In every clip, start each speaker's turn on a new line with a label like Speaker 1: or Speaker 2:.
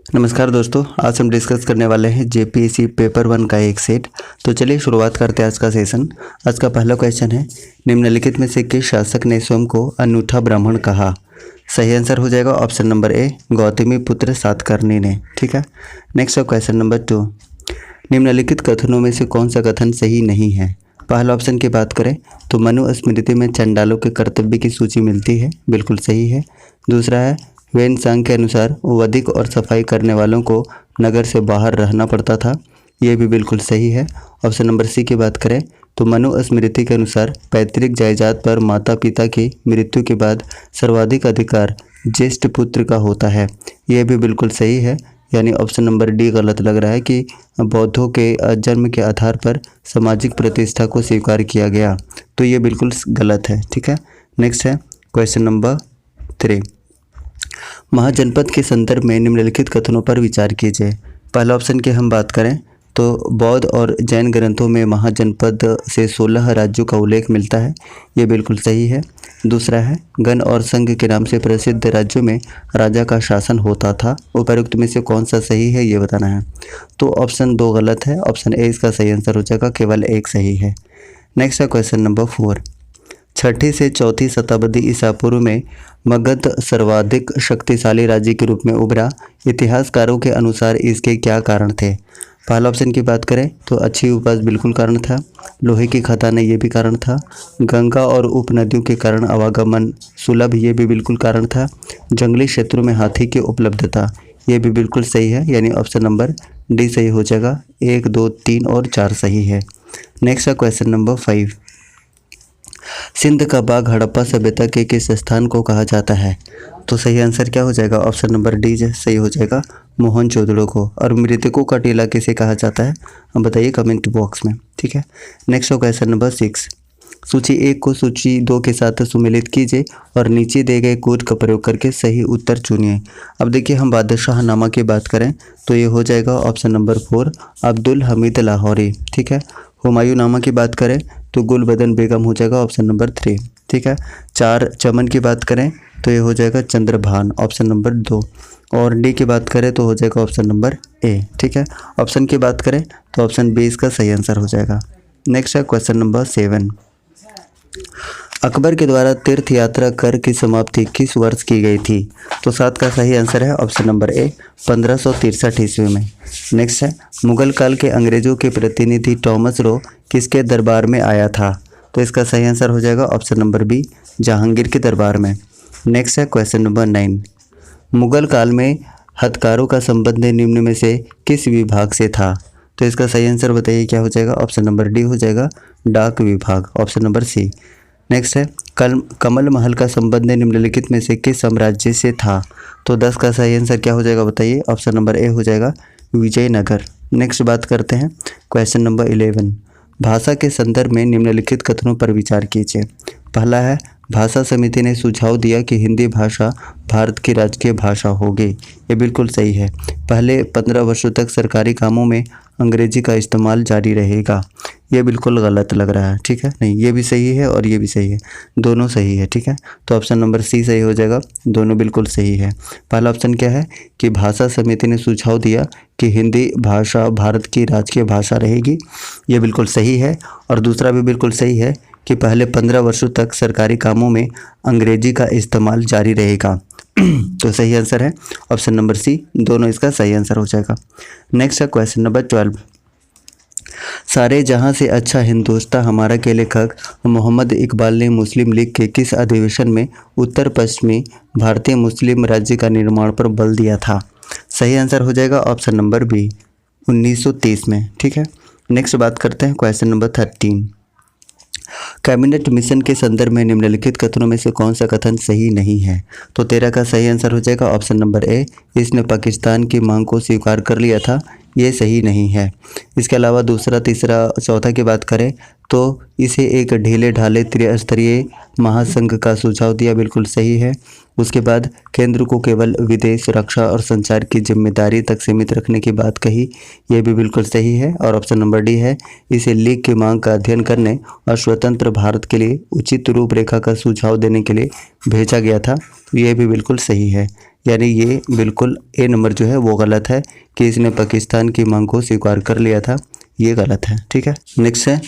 Speaker 1: नमस्कार दोस्तों, आज हम डिस्कस करने वाले हैं जेपीएससी पेपर 1 का एक सेट। तो चलिए शुरुआत करते हैं आज का सेशन। आज का पहला क्वेश्चन है, निम्नलिखित में से किस शासक ने स्वयं को अनूठा ब्राह्मण कहा? सही आंसर हो जाएगा ऑप्शन नंबर ए, गौतमी पुत्र सातकर्णी ने। ठीक है। नेक्स्ट है क्वेश्चन नंबर 2, निम्नलिखित कथनों में से कौन सा कथन सही नहीं है? पहला ऑप्शन की बात करें तो मनुस्मृति में चंडालों के कर्तव्य की सूची मिलती है, बिल्कुल सही है। दूसरा है, वेन सांग के अनुसार वधिक और सफाई करने वालों को नगर से बाहर रहना पड़ता था, ये भी बिल्कुल सही है। ऑप्शन नंबर सी की बात करें तो मनुस्मृति के अनुसार पैतृक जायदाद पर माता पिता की मृत्यु के बाद सर्वाधिक अधिकार ज्येष्ठ पुत्र का होता है, ये भी बिल्कुल सही है। यानी ऑप्शन नंबर डी गलत लग रहा है कि बौद्धों के जन्म के आधार पर सामाजिक प्रतिष्ठा को स्वीकार किया गया, तो ये बिल्कुल गलत है। ठीक है। नेक्स्ट है क्वेश्चन नंबर 3, महाजनपद के संदर्भ में निम्नलिखित कथनों पर विचार कीजिए। पहला ऑप्शन की हम बात करें तो बौद्ध और जैन ग्रंथों में महाजनपद से 16 राज्यों का उल्लेख मिलता है, ये बिल्कुल सही है। दूसरा है, गण और संघ के नाम से प्रसिद्ध राज्यों में राजा का शासन होता था, उपरोक्त में से कौन सा सही है ये बताना है। तो ऑप्शन 2 गलत है, ऑप्शन ए इसका सही आंसर हो जाएगा, केवल एक सही है। नेक्स्ट है क्वेश्चन नंबर 4, 6ठी से 4वीं शताब्दी ईसा पूर्व में मगध सर्वाधिक शक्तिशाली राज्य के रूप में उभरा, इतिहासकारों के अनुसार इसके क्या कारण थे? पहला ऑप्शन की बात करें तो अच्छी उपज बिल्कुल कारण था, लोहे की खदानें ये भी कारण था, गंगा और उपनदियों के कारण आवागमन सुलभ ये भी बिल्कुल कारण था, जंगली क्षेत्रों में हाथी की उपलब्धता ये भी बिल्कुल सही है। यानी ऑप्शन नंबर डी सही हो जाएगा, 1, 2, 3 और 4 सही है। नेक्स्ट है क्वेश्चन नंबर 5, सिंध का बाघ हड़प्पा सभ्यता के किस स्थान को कहा जाता है? तो सही आंसर क्या हो जाएगा? ऑप्शन नंबर डी सही हो जाएगा, मोहनजोदड़ो को। और मृतकों का टीला किसे कहा जाता है, हम बताइए कमेंट बॉक्स में। ठीक है। नेक्स्ट हो क्वेश्चन नंबर 6, सूची 1 को सूची 2 के साथ सुमेलित कीजिए और नीचे दिए गए कोड का प्रयोग करके सही उत्तर चुनिए। अब देखिए, हम बादशाहनामा की बात करें तो ये हो जाएगा ऑप्शन नंबर 4, अब्दुल हमीद लाहौरी। ठीक है। हुमायूं नामा की बात करें तो गुलबदन बेगम हो जाएगा, ऑप्शन नंबर 3। ठीक है। 4 चमन की बात करें तो ये हो जाएगा चंद्रभान, ऑप्शन नंबर 2। और डी की बात करें तो हो जाएगा ऑप्शन नंबर ए। ठीक है। ऑप्शन की बात करें तो ऑप्शन बी इसका सही आंसर हो जाएगा। नेक्स्ट है क्वेश्चन नंबर 7, अकबर के द्वारा तीर्थ यात्रा कर की समाप्ति किस वर्ष की गई थी? तो 7 का सही आंसर है ऑप्शन नंबर ए, 1563 ईस्वी में। नेक्स्ट है, मुगल काल के अंग्रेजों के प्रतिनिधि टॉमस रो किसके दरबार में आया था? तो इसका सही आंसर हो जाएगा ऑप्शन नंबर बी, जहांगीर के दरबार में। नेक्स्ट है क्वेश्चन नंबर 9, मुगल काल में हथकारों का संबंध निम्न में से किस विभाग से था? तो इसका सही आंसर बताइए क्या हो जाएगा? ऑप्शन नंबर डी हो जाएगा, डाक विभाग, ऑप्शन नंबर सी। नेक्स्ट है, कमल महल का संबंध निम्नलिखित में से किस साम्राज्य से था? तो 10 का सही आंसर क्या हो जाएगा बताइए? ऑप्शन नंबर ए हो जाएगा, विजयनगर। नेक्स्ट बात करते हैं क्वेश्चन नंबर 11, भाषा के संदर्भ में निम्नलिखित कथनों पर विचार कीजिए। पहला है, भाषा समिति ने सुझाव दिया कि हिंदी भाषा भारत की राजकीय भाषा होगी, ये बिल्कुल सही है। पहले 15 वर्षों तक सरकारी कामों में अंग्रेजी का इस्तेमाल जारी रहेगा, ये बिल्कुल गलत लग रहा है। ठीक है, नहीं ये भी सही है और ये भी सही है, दोनों सही है। ठीक है, तो ऑप्शन नंबर सी सही हो जाएगा, दोनों बिल्कुल सही है। पहला ऑप्शन क्या है कि भाषा समिति ने सुझाव दिया कि हिंदी भाषा भारत की राजकीय भाषा रहेगी, ये बिल्कुल सही है। और दूसरा भी बिल्कुल सही है कि पहले 15 वर्षों तक सरकारी कामों में अंग्रेजी का इस्तेमाल जारी रहेगा। तो सही आंसर है ऑप्शन नंबर सी, दोनों इसका सही आंसर हो जाएगा। नेक्स्ट है क्वेश्चन नंबर 12, सारे जहां से अच्छा हिंदुस्तान हमारा के लेखक मोहम्मद इकबाल ने मुस्लिम लीग के किस अधिवेशन में उत्तर पश्चिमी भारतीय मुस्लिम राज्य का निर्माण पर बल दिया था? सही आंसर हो जाएगा ऑप्शन नंबर बी, 1930 में। ठीक है। नेक्स्ट बात करते हैं क्वेश्चन नंबर 13, कैबिनेट मिशन के संदर्भ में निम्नलिखित कथनों में से कौन सा कथन सही नहीं है? तो 13 का सही आंसर हो जाएगा ऑप्शन नंबर ए, इसने पाकिस्तान की मांग को स्वीकार कर लिया था, ये सही नहीं है। इसके अलावा दूसरा, तीसरा, चौथा की बात करें तो इसे एक ढीले ढाले त्रिस्तरीय महासंघ का सुझाव दिया, बिल्कुल सही है। उसके बाद केंद्र को केवल विदेश, रक्षा और संचार की जिम्मेदारी तक सीमित रखने की बात कही, यह भी बिल्कुल सही है। और ऑप्शन नंबर डी है, इसे लीग की मांग का अध्ययन करने और स्वतंत्र भारत के लिए उचित रूपरेखा का सुझाव देने के लिए भेजा गया था, यह भी बिल्कुल सही है। यानी ये बिल्कुल ए नंबर जो है वो गलत है कि इसने पाकिस्तान की मांग को स्वीकार कर लिया था, ये गलत है। ठीक है, नेक्स्ट है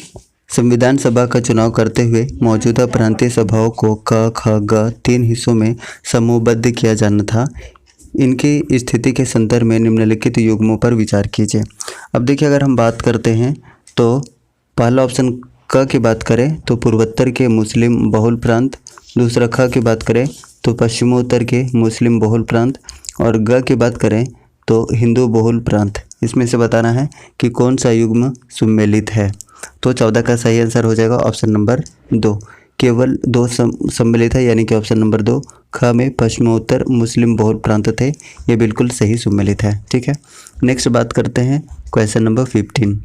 Speaker 1: संविधान सभा का चुनाव करते हुए मौजूदा प्रांतीय सभाओं को क ख ग 3 हिस्सों में समूहबद्ध किया जाना था। इनकी स्थिति के संदर्भ में निम्नलिखित युग्मों पर विचार कीजिए। अब देखिए, अगर हम बात करते हैं तो पहला ऑप्शन क की बात करें तो पूर्वोत्तर के मुस्लिम बहुल प्रांत, दूसरा ख की बात करें तो पश्चिमोत्तर के मुस्लिम बहुल प्रांत, और ग की बात करें तो हिंदू बहुल प्रांत। इसमें से बताना है कि कौन सा युग्म सम्मिलित है। तो 14 का सही आंसर हो जाएगा ऑप्शन नंबर 2। केवल 2 सम्मिलित है, यानी कि ऑप्शन नंबर 2 ख में पश्चिमोत्तर मुस्लिम बहुल प्रांत थे, ये बिल्कुल सही सम्मिलित है। ठीक है, नेक्स्ट बात करते हैं क्वेश्चन नंबर 15।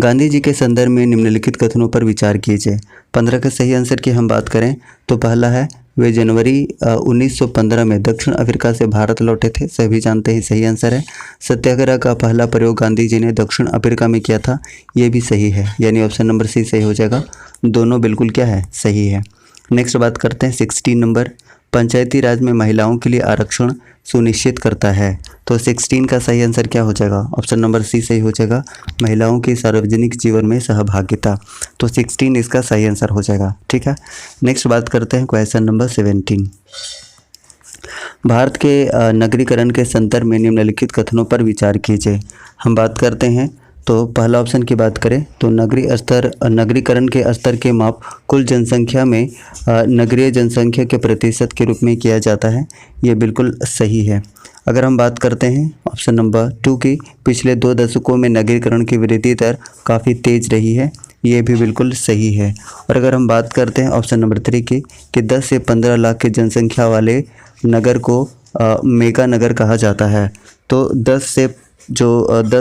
Speaker 1: गांधी जी के संदर्भ में निम्नलिखित कथनों पर विचार कीजिए। 15 के सही आंसर की हम बात करें तो पहला है वे जनवरी 1915 में दक्षिण अफ्रीका से भारत लौटे थे, सभी जानते हैं सही आंसर है। सत्याग्रह का पहला प्रयोग गांधी जी ने दक्षिण अफ्रीका में किया था, ये भी सही है, यानी ऑप्शन नंबर सी सही हो जाएगा। दोनों बिल्कुल क्या है, सही है। नेक्स्ट बात करते हैं 16 नंबर। पंचायती राज में महिलाओं के लिए आरक्षण सुनिश्चित करता है। तो 16 का सही आंसर क्या हो जाएगा, ऑप्शन नंबर सी सही हो जाएगा, महिलाओं की सार्वजनिक जीवन में सहभागिता। तो 16 इसका सही आंसर हो जाएगा। ठीक है, नेक्स्ट बात करते हैं क्वेश्चन नंबर 17। भारत के नगरीकरण के संदर्भ में निम्नलिखित कथनों पर विचार कीजिए। हम बात करते हैं तो पहला ऑप्शन की बात करें तो नगरीकरण के स्तर के माप कुल जनसंख्या में नगरीय जनसंख्या के प्रतिशत के रूप में किया जाता है, ये बिल्कुल सही है। अगर हम बात करते हैं ऑप्शन नंबर 2 की, पिछले 2 दशकों में नगरीकरण की वृद्धि दर काफ़ी तेज रही है, ये भी बिल्कुल सही है। और अगर हम बात करते हैं ऑप्शन नंबर 3 की कि 10 से 15 लाख की जनसंख्या वाले नगर को मेगा नगर कहा जाता है, तो 10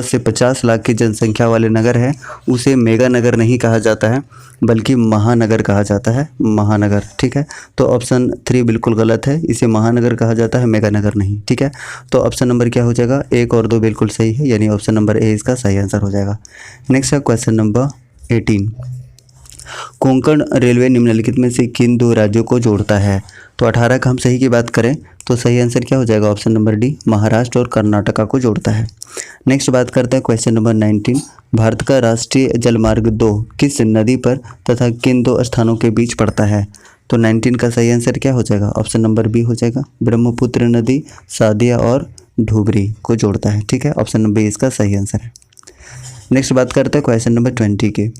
Speaker 1: से 50 लाख की जनसंख्या वाले नगर है उसे मेगा नगर नहीं कहा जाता है बल्कि महानगर कहा जाता है, महानगर। ठीक है, तो ऑप्शन 3 बिल्कुल गलत है, इसे महानगर कहा जाता है, मेगा नगर नहीं। ठीक है, तो ऑप्शन नंबर क्या हो जाएगा, 1 और 2 बिल्कुल सही है, यानी ऑप्शन नंबर ए इसका सही आंसर हो जाएगा। नेक्स्ट है क्वेश्चन नंबर 18। कोंकण रेलवे निम्नलिखित में से किन 2 राज्यों को जोड़ता है। तो 18 का हम सही की बात करें तो सही आंसर क्या हो जाएगा, ऑप्शन नंबर डी, महाराष्ट्र और कर्नाटका को जोड़ता है। नेक्स्ट बात करते हैं क्वेश्चन नंबर 19। भारत का राष्ट्रीय जलमार्ग 2 किस नदी पर तथा किन 2 स्थानों के बीच पड़ता है। तो 19 का सही आंसर क्या हो जाएगा, ऑप्शन नंबर बी हो जाएगा, ब्रह्मपुत्र नदी सादिया और ढूबरी को जोड़ता है। ठीक है, ऑप्शन नंबर बी इसका सही आंसर है। नेक्स्ट बात करते हैं क्वेश्चन नंबर 20 के।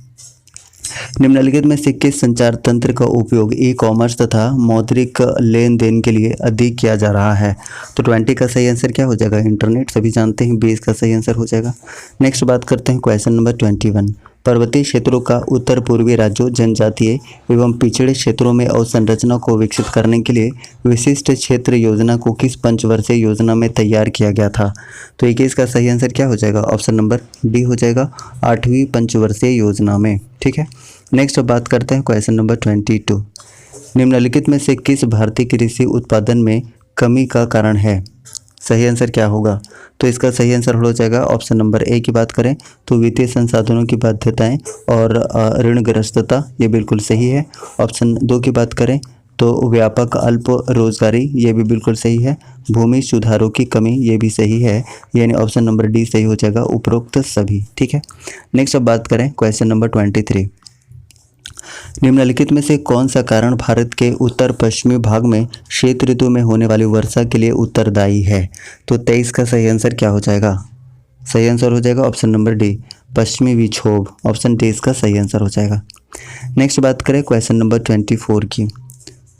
Speaker 1: निम्नलिखित में से किस संचार तंत्र का उपयोग ई कॉमर्स तथा मौद्रिक लेन देन के लिए अधिक किया जा रहा है। तो 20 का सही आंसर क्या हो जाएगा, इंटरनेट, सभी जानते हैं, 20 का सही आंसर हो जाएगा। नेक्स्ट बात करते हैं क्वेश्चन नंबर 21। पर्वतीय क्षेत्रों का उत्तर पूर्वी राज्यों, जनजातीय एवं पिछड़े क्षेत्रों में अवसंरचना को विकसित करने के लिए विशिष्ट क्षेत्र योजना को किस पंचवर्षीय योजना में तैयार किया गया था। तो 21 का सही आंसर क्या हो जाएगा, ऑप्शन नंबर डी हो जाएगा, 8वीं पंचवर्षीय योजना में। ठीक है, नेक्स्ट बात करते हैं क्वेश्चन नंबर 22। निम्नलिखित में से किस भारतीय कृषि उत्पादन में कमी का कारण है। सही आंसर क्या होगा, तो इसका सही आंसर हो जाएगा ऑप्शन नंबर ए की बात करें तो वित्तीय संसाधनों की बाध्यताएं और ऋणग्रस्तता, ये बिल्कुल सही है। ऑप्शन 2 की बात करें तो व्यापक अल्प रोजगारी, ये भी बिल्कुल सही है। भूमि सुधारों की कमी, ये भी सही है, यानी ऑप्शन नंबर डी सही हो जाएगा, उपरोक्त सभी। ठीक है, नेक्स्ट अब बात करें क्वेश्चन नंबर 23। निम्नलिखित में से कौन सा कारण भारत के उत्तर पश्चिमी भाग में शीत ऋतु में होने वाली वर्षा के लिए उत्तरदायी है। तो 23 का सही आंसर क्या हो जाएगा, सही आंसर हो जाएगा ऑप्शन नंबर डी, पश्चिमी विक्षोभ, ऑप्शन डी इसका सही आंसर हो जाएगा। नेक्स्ट बात करें क्वेश्चन नंबर 24 की,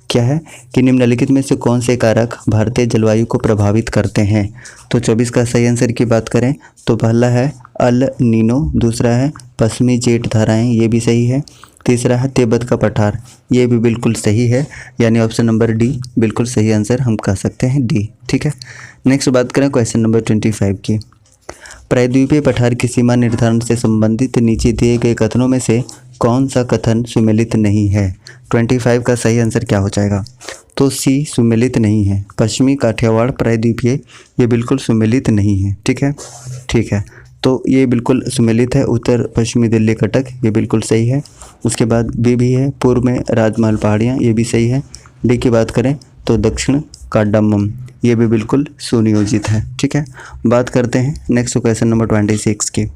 Speaker 1: क्या है कि निम्नलिखित में से कौन से कारक भारतीय जलवायु को प्रभावित करते हैं। तो 24 का सही आंसर की बात करें तो पहला है अल नीनो, दूसरा है पश्चिमी जेट धाराएं, ये भी सही है, तीसरा है तिब्बत का पठार, ये भी बिल्कुल सही है, यानी ऑप्शन नंबर डी बिल्कुल सही आंसर हम कह सकते हैं, डी। ठीक है, नेक्स्ट बात करें क्वेश्चन नंबर 25 की। प्रायद्वीपीय पठार की सीमा निर्धारण से संबंधित नीचे दिए गए कथनों में से कौन सा कथन सुमेलित नहीं है। 25 का सही आंसर क्या हो जाएगा, तो सी सुमेलित नहीं है, पश्चिमी काठियावाड़ प्रायद्वीपीय, ये बिल्कुल सुमेलित नहीं है। ठीक है, ठीक है, तो ये बिल्कुल सुमेलित है, उत्तर पश्चिमी दिल्ली कटक, ये बिल्कुल सही है। उसके बाद बी भी है, पूर्व में राजमहल पहाड़ियाँ, ये भी सही है। डी की बात करें तो दक्षिण कार्डामम, ये भी बिल्कुल सुनियोजित है। ठीक है, बात करते हैं नेक्स्ट क्वेश्चन नंबर 26 की।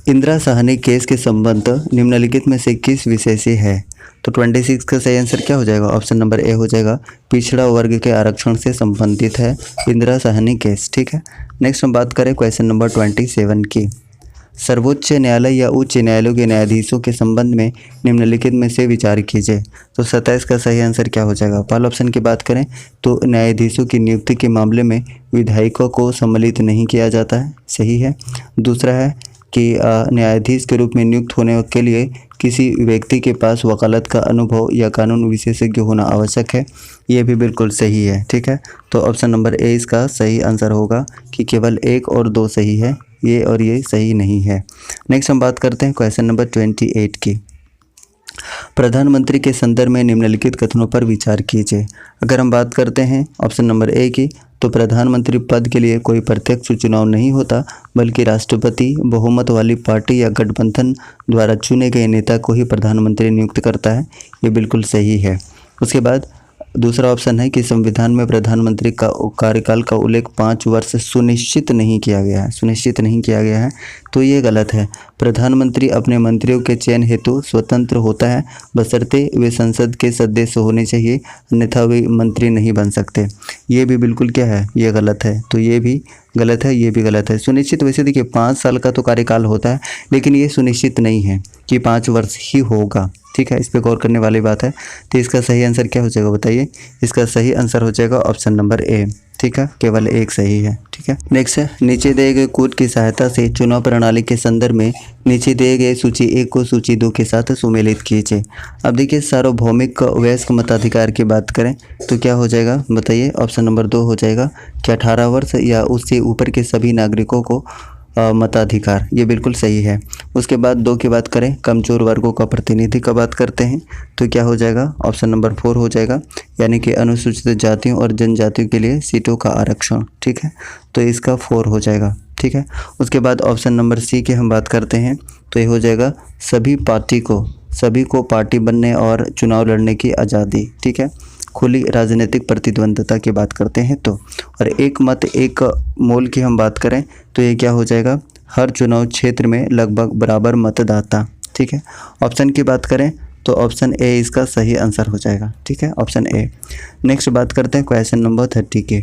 Speaker 1: इंदिरा साहनी केस के संबंध निम्नलिखित में से किस विषय से है? तो 26 का सही आंसर क्या हो जाएगा? ऑप्शन नंबर ए हो जाएगा, पिछड़ा वर्ग के आरक्षण से संबंधित है इंदिरा साहनी केस। ठीक है, नेक्स्ट हम बात करें क्वेश्चन नंबर 27 की। सर्वोच्च न्यायालय या उच्च न्यायालयों के न्यायाधीशों के संबंध में निम्नलिखित में से विचार कीजिए। तो 27 का सही आंसर क्या हो जाएगा? पहला ऑप्शन की बात करें तो न्यायाधीशों की नियुक्ति के मामले में विधायिका को सम्मिलित नहीं किया जाता है, सही है। दूसरा है कि न्यायाधीश के रूप में नियुक्त होने के लिए किसी व्यक्ति के पास वकालत का अनुभव या कानून विशेषज्ञ होना आवश्यक है, ये भी बिल्कुल सही है। ठीक है, तो ऑप्शन नंबर ए इसका सही आंसर होगा कि केवल 1 और 2 सही है, ये और ये सही नहीं है। नेक्स्ट हम बात करते हैं क्वेश्चन नंबर 28 की। प्रधानमंत्री के संदर्भ में निम्नलिखित कथनों पर विचार कीजिए। अगर हम बात करते हैं ऑप्शन नंबर ए की, तो प्रधानमंत्री पद के लिए कोई प्रत्यक्ष चुनाव नहीं होता, बल्कि राष्ट्रपति बहुमत वाली पार्टी या गठबंधन द्वारा चुने गए नेता को ही प्रधानमंत्री नियुक्त करता है, ये बिल्कुल सही है। उसके बाद दूसरा ऑप्शन है कि संविधान में प्रधानमंत्री का कार्यकाल का उल्लेख 5 वर्ष सुनिश्चित नहीं किया गया है, तो ये गलत है। प्रधानमंत्री अपने मंत्रियों के चयन हेतु स्वतंत्र होता है, बशर्ते वे संसद के सदस्य होने चाहिए, अन्यथा वे मंत्री नहीं बन सकते। ये भी बिल्कुल क्या है? ये गलत है, तो ये भी गलत है, ये भी गलत है। सुनिश्चित वैसे देखिए 5 साल का तो कार्यकाल होता है, लेकिन ये सुनिश्चित नहीं है कि 5 वर्ष ही होगा। ठीक है, इस पे गौर करने वाली बात है। तो इसका सही आंसर क्या हो जाएगा बताइए? इसका सही आंसर हो जाएगा ऑप्शन नंबर ए। ठीक है, केवल 1 सही है। ठीक है, नेक्स्ट है, नीचे दिए गए कोड की सहायता से चुनाव प्रणाली के संदर्भ में नीचे दिए गए सूची 1 को सूची 2 के साथ सुमेलित कीजिए। अब देखिए सार्वभौमिक वयस्क मताधिकार की बात करें तो क्या हो जाएगा बताइए? ऑप्शन नंबर 2 हो जाएगा कि 18 वर्ष या उससे ऊपर के सभी नागरिकों को मताधिकार, ये बिल्कुल सही है। उसके बाद 2 की बात करें, कमजोर वर्गों का प्रतिनिधि का बात करते हैं तो क्या हो जाएगा? ऑप्शन नंबर 4 हो जाएगा, यानी कि अनुसूचित जातियों और जनजातियों के लिए सीटों का आरक्षण। ठीक है, तो इसका 4 हो जाएगा। ठीक है, उसके बाद ऑप्शन नंबर सी की हम बात करते हैं तो ये हो जाएगा सभी को पार्टी बनने और चुनाव लड़ने की आज़ादी। ठीक है, खुली राजनीतिक प्रतिद्वंद्विता की बात करते हैं तो, और एक मत एक मोल की हम बात करें तो ये क्या हो जाएगा? हर चुनाव क्षेत्र में लगभग बराबर मतदाता। ठीक है, ऑप्शन की बात करें तो ऑप्शन ए इसका सही आंसर हो जाएगा। ठीक है, ऑप्शन ए। नेक्स्ट बात करते हैं क्वेश्चन नंबर 30 के।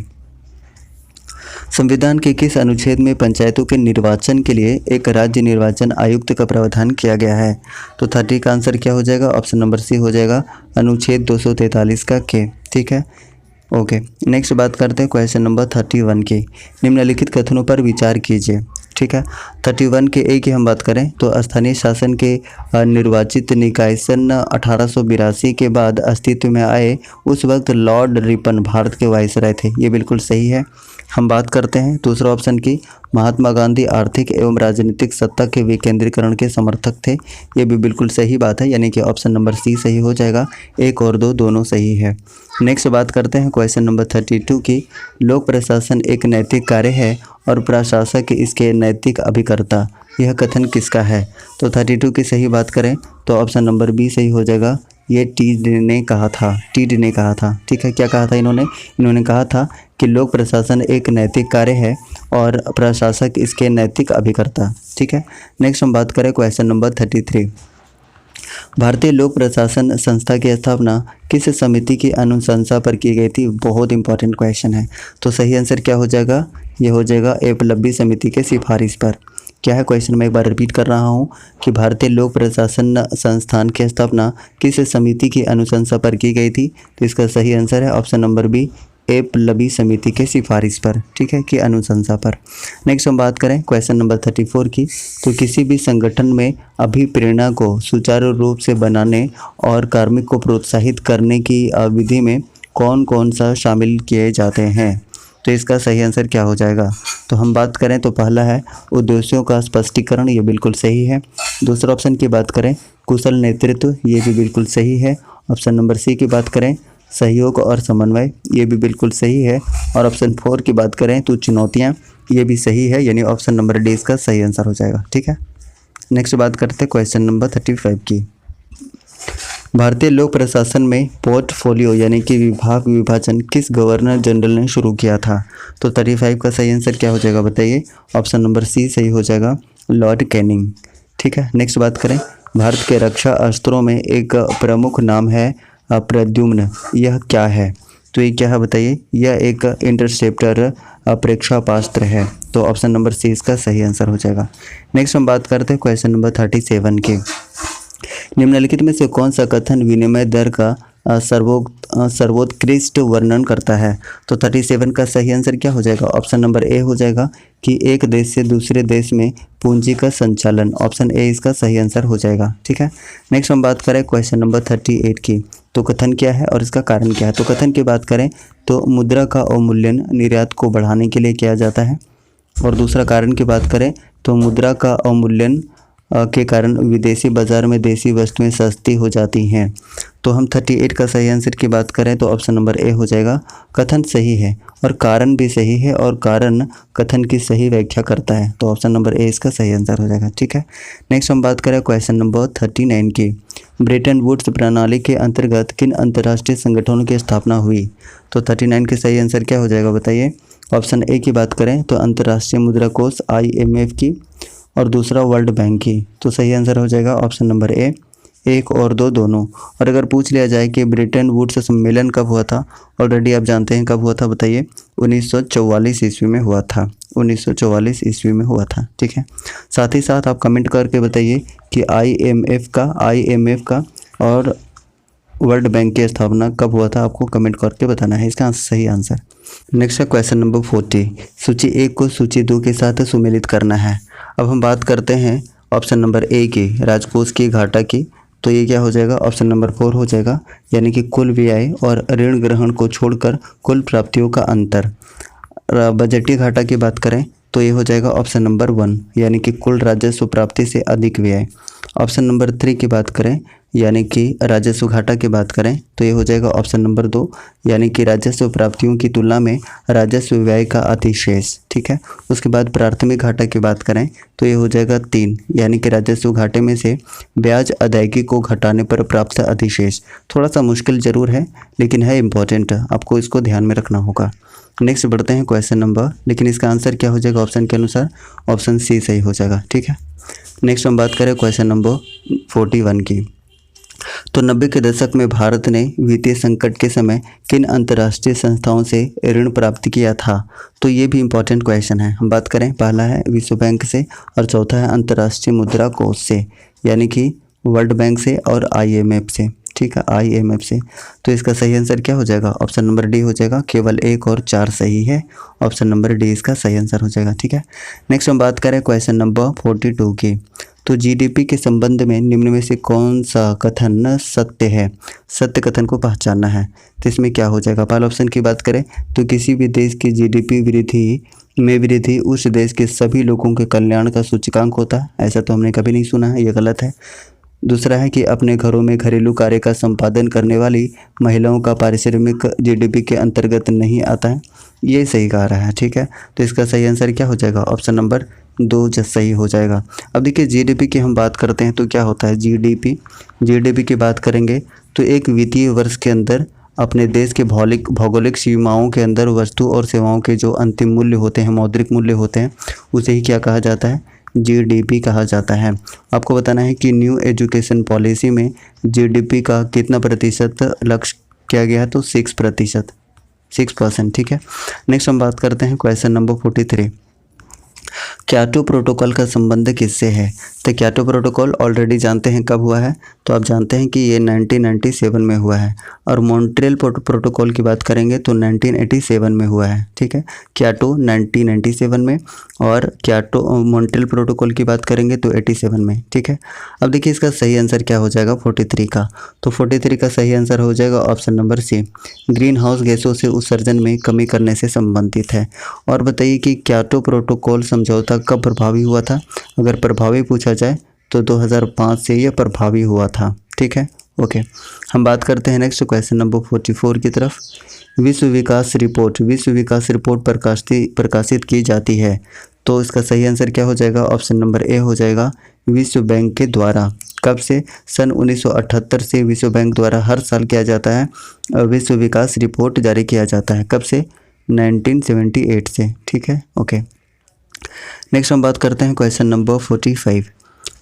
Speaker 1: संविधान के किस अनुच्छेद में पंचायतों के निर्वाचन के लिए एक राज्य निर्वाचन आयुक्त का प्रावधान किया गया है? तो 30 का आंसर क्या हो जाएगा? ऑप्शन नंबर सी हो जाएगा, अनुच्छेद 243 का के। ठीक है, ओके। नेक्स्ट बात करते हैं क्वेश्चन नंबर 31 की। निम्नलिखित कथनों पर विचार कीजिए। ठीक है, 31 के ए की हम बात करें तो स्थानीय शासन के निर्वाचित निकाय सन 1882 के बाद अस्तित्व में आए, उस वक्त लॉर्ड रिपन भारत के वायसराय थे, ये बिल्कुल सही है। हम बात करते हैं दूसरा ऑप्शन की, महात्मा गांधी आर्थिक एवं राजनीतिक सत्ता के विकेंद्रीकरण के समर्थक थे, ये भी बिल्कुल सही बात है, यानी कि ऑप्शन नंबर सी सही हो जाएगा। 1 और 2 दोनों सही है। नेक्स्ट बात करते हैं क्वेश्चन नंबर 32 की। लोक प्रशासन एक नैतिक कार्य है और प्रशासक इसके नैतिक अभिकर्ता, यह कथन किसका है? तो 32 की सही बात करें तो ऑप्शन नंबर बी सही हो जाएगा, ये टीड ने कहा था। ठीक है, क्या कहा था इन्होंने कहा था कि लोक प्रशासन एक नैतिक कार्य है और प्रशासक इसके नैतिक अभिकर्ता। ठीक है, नेक्स्ट हम बात करें क्वेश्चन नंबर 33। भारतीय लोक प्रशासन संस्था की स्थापना किस समिति की अनुशंसा पर की गई थी? बहुत इंपॉर्टेंट क्वेश्चन है, तो सही आंसर क्या हो जाएगा? ये हो जाएगा एकलव्य समिति के सिफारिश पर। क्या है क्वेश्चन, मैं एक बार रिपीट कर रहा हूँ कि भारतीय लोक प्रशासन संस्थान की स्थापना किस समिति की अनुशंसा पर की गई थी? तो इसका सही आंसर है ऑप्शन नंबर बी, एकलव्य समिति के सिफारिश पर। ठीक है, कि अनुशंसा पर। नेक्स्ट हम बात करें क्वेश्चन नंबर 34 की। तो किसी भी संगठन में अभिप्रेरणा को सुचारू रूप से बनाने और कार्मिक को प्रोत्साहित करने की विधि में कौन कौन सा शामिल किए जाते हैं? तो इसका सही आंसर क्या हो जाएगा? तो हम बात करें तो पहला है उद्देश्यों का स्पष्टीकरण, ये बिल्कुल सही है। दूसरा ऑप्शन की बात करें कुशल नेतृत्व, ये भी बिल्कुल सही है। ऑप्शन नंबर सी की बात करें सहयोग और समन्वय, ये भी बिल्कुल सही है। और ऑप्शन 4 की बात करें तो चुनौतियाँ, ये भी सही है, यानी ऑप्शन नंबर डी इसका सही आंसर हो जाएगा। ठीक है, नेक्स्ट बात करते हैं क्वेश्चन नंबर 35 की। भारतीय लोक प्रशासन में पोर्टफोलियो यानी कि विभाग विभाजन किस गवर्नर जनरल ने शुरू किया था? तो 35 का सही आंसर क्या हो जाएगा बताइए? ऑप्शन नंबर सी सही हो जाएगा, लॉर्ड कैनिंग। ठीक है, नेक्स्ट बात करें। भारत के रक्षा अस्त्रों में एक प्रमुख नाम है प्रद्युम्न, यह क्या है? तो ये क्या है बताइए? यह एक इंटरसेप्टर प्रेक्षापास्त्र है। तो ऑप्शन नंबर सी इसका सही आंसर हो जाएगा। नेक्स्ट हम बात करते हैं क्वेश्चन नंबर 37 की। निम्नलिखित में से कौन सा कथन विनिमय दर का सर्वोत्कृष्ट वर्णन करता है? तो 37 का सही आंसर क्या हो जाएगा? ऑप्शन नंबर ए हो जाएगा कि एक देश से दूसरे देश में पूंजी का संचालन। ऑप्शन ए इसका सही आंसर हो जाएगा। ठीक है, नेक्स्ट हम बात करें क्वेश्चन नंबर 38 की। तो कथन क्या है और इसका कारण क्या है? तो कथन की बात करें तो मुद्रा का अवमूल्यन निर्यात को बढ़ाने के लिए किया जाता है, और दूसरा कारण की बात करें तो मुद्रा का अवमूल्यन के कारण विदेशी बाजार में देसी वस्तुएं सस्ती हो जाती हैं। तो हम 38 का सही आंसर की बात करें तो ऑप्शन नंबर ए हो जाएगा। कथन सही है और कारण भी सही है, और कारण कथन की सही व्याख्या करता है। तो ऑप्शन नंबर ए इसका सही आंसर हो जाएगा। ठीक है, नेक्स्ट हम बात करें क्वेश्चन नंबर 39 की। ब्रेटन वुड्स प्रणाली के अंतर्गत किन अंतर्राष्ट्रीय संगठनों की स्थापना हुई? तो 39 के सही आंसर क्या हो जाएगा बताइए? ऑप्शन ए की बात करें तो अंतर्राष्ट्रीय मुद्रा कोष IMF की, और दूसरा वर्ल्ड बैंक की। तो सही आंसर हो जाएगा ऑप्शन नंबर ए, 1 और 2 दोनों। और अगर पूछ लिया जाए कि ब्रेटन वुड्स सम्मेलन कब हुआ था, ऑलरेडी आप जानते हैं कब हुआ था बताइए? 1944 ईस्वी में हुआ था। 1944 ईस्वी में हुआ था। ठीक है, साथ ही साथ आप कमेंट करके बताइए कि IMF का और वर्ल्ड बैंक की स्थापना कब हुआ था, आपको कमेंट करके बताना है इसका सही आंसर। नेक्स्ट है क्वेश्चन नंबर 40। सूची 1 को सूची 2 के साथ सुमेलित करना है। अब हम बात करते हैं ऑप्शन नंबर ए की, राजकोष की घाटा की। तो ये क्या हो जाएगा? ऑप्शन नंबर 4 हो जाएगा, यानी कि कुल व्यय और ऋण ग्रहण को छोड़कर कुल प्राप्तियों का अंतर। बजटीय घाटा की बात करें तो ये हो जाएगा ऑप्शन नंबर 1, यानी कि कुल राजस्व प्राप्ति से अधिक व्यय। ऑप्शन नंबर 3 की बात करें यानी कि राजस्व घाटा की बात करें तो ये हो जाएगा ऑप्शन नंबर 2, यानी कि राजस्व प्राप्तियों की तुलना में राजस्व व्यय का अतिशेष। ठीक है, उसके बाद प्राथमिक घाटा की बात करें तो ये हो जाएगा 3, यानी कि राजस्व घाटे में से ब्याज अदायगी को घटाने पर प्राप्त अधिशेष। थोड़ा सा मुश्किल जरूर है लेकिन है इम्पॉर्टेंट, आपको इसको ध्यान में रखना होगा। नेक्स्ट बढ़ते हैं क्वेश्चन नंबर, लेकिन इसका आंसर क्या हो जाएगा ऑप्शन के अनुसार? ऑप्शन सी सही हो जाएगा। ठीक है, नेक्स्ट हम बात करें क्वेश्चन नंबर 41 की। तो 90 के दशक में भारत ने वित्तीय संकट के समय किन अंतर्राष्ट्रीय संस्थाओं से ऋण प्राप्त किया था? तो ये भी इम्पोर्टेंट क्वेश्चन है। हम बात करें, पहला है विश्व बैंक से और चौथा है अंतर्राष्ट्रीय मुद्रा कोष से, यानी कि वर्ल्ड बैंक से और IMF से। ठीक है, IMF से। तो इसका सही आंसर क्या हो जाएगा? ऑप्शन नंबर डी हो जाएगा। केवल 1 और 4 सही है, ऑप्शन नंबर डी इसका सही आंसर हो जाएगा। ठीक है, नेक्स्ट हम बात करें क्वेश्चन नंबर 42 की। तो GDP के संबंध में निम्न में से कौन सा कथन सत्य है? सत्य कथन को पहचानना है, तो इसमें क्या हो जाएगा? पहले ऑप्शन की बात करें तो किसी भी देश की GDP वृद्धि उस देश के सभी लोगों के कल्याण का सूचकांक होता है। ऐसा तो हमने कभी नहीं सुना है, ये गलत है। दूसरा है कि अपने घरों में घरेलू कार्य का संपादन करने वाली महिलाओं का पारिश्रमिक GDP के अंतर्गत नहीं आता है, ये सही कह रहा है। ठीक है, तो इसका सही आंसर क्या हो जाएगा? ऑप्शन नंबर 2 सही हो जाएगा। अब देखिए GDP की हम बात करते हैं तो क्या होता है GDP की बात करेंगे तो एक वित्तीय वर्ष के अंदर अपने देश के भौगोलिक सीमाओं के अंदर वस्तु और सेवाओं के जो अंतिम मूल्य होते हैं, मौद्रिक मूल्य होते हैं, उसे ही क्या कहा जाता है? GDP कहा जाता है। आपको बताना है कि न्यू एजुकेशन पॉलिसी में GDP का कितना प्रतिशत लक्ष्य किया गया है? तो 6%। ठीक है, नेक्स्ट हम बात करते हैं क्वेश्चन नंबर 43। क्योटो प्रोटोकॉल का संबंध किससे है? तो क्योटो प्रोटोकॉल ऑलरेडी जानते हैं कब हुआ है, तो आप जानते हैं कि ये 1997 में हुआ है। और मॉन्ट्रियल प्रोटोकॉल की बात करेंगे तो 1987 में हुआ है। ठीक है, क्योटो 1997 में और मॉन्ट्रियल प्रोटोकॉल की बात करेंगे तो 87 में। ठीक है, अब देखिए इसका सही आंसर क्या हो जाएगा 43 का? तो 43 का सही आंसर हो जाएगा option number C, greenhouse गैसों से उत्सर्जन में कमी करने से संबंधित है। और बताइए कि क्योटो प्रोटोकॉल समझौता कब प्रभावी हुआ था? अगर प्रभावी पूछा जाए तो 2005 से यह प्रभावी हुआ था। ठीक है, ओके, हम बात करते हैं नेक्स्ट क्वेश्चन नंबर 44 की तरफ। विश्व विकास रिपोर्ट प्रकाशित की जाती है, तो इसका सही आंसर क्या हो जाएगा? ऑप्शन नंबर ए हो जाएगा, विश्व बैंक के द्वारा। कब से? सन 1978 से विश्व बैंक द्वारा हर साल किया जाता है विश्व विकास रिपोर्ट जारी किया जाता है। कब से? 1978 से। ठीक है, ओके। नेक्स्ट हम बात करते हैं क्वेश्चन नंबर 45।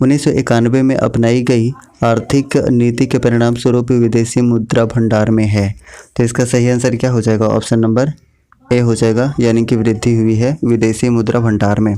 Speaker 1: 1991 में अपनाई गई आर्थिक नीति के परिणाम स्वरूप विदेशी मुद्रा भंडार में है। तो इसका सही आंसर क्या हो जाएगा? ऑप्शन नंबर ए हो जाएगा, यानी कि वृद्धि हुई है विदेशी मुद्रा भंडार में।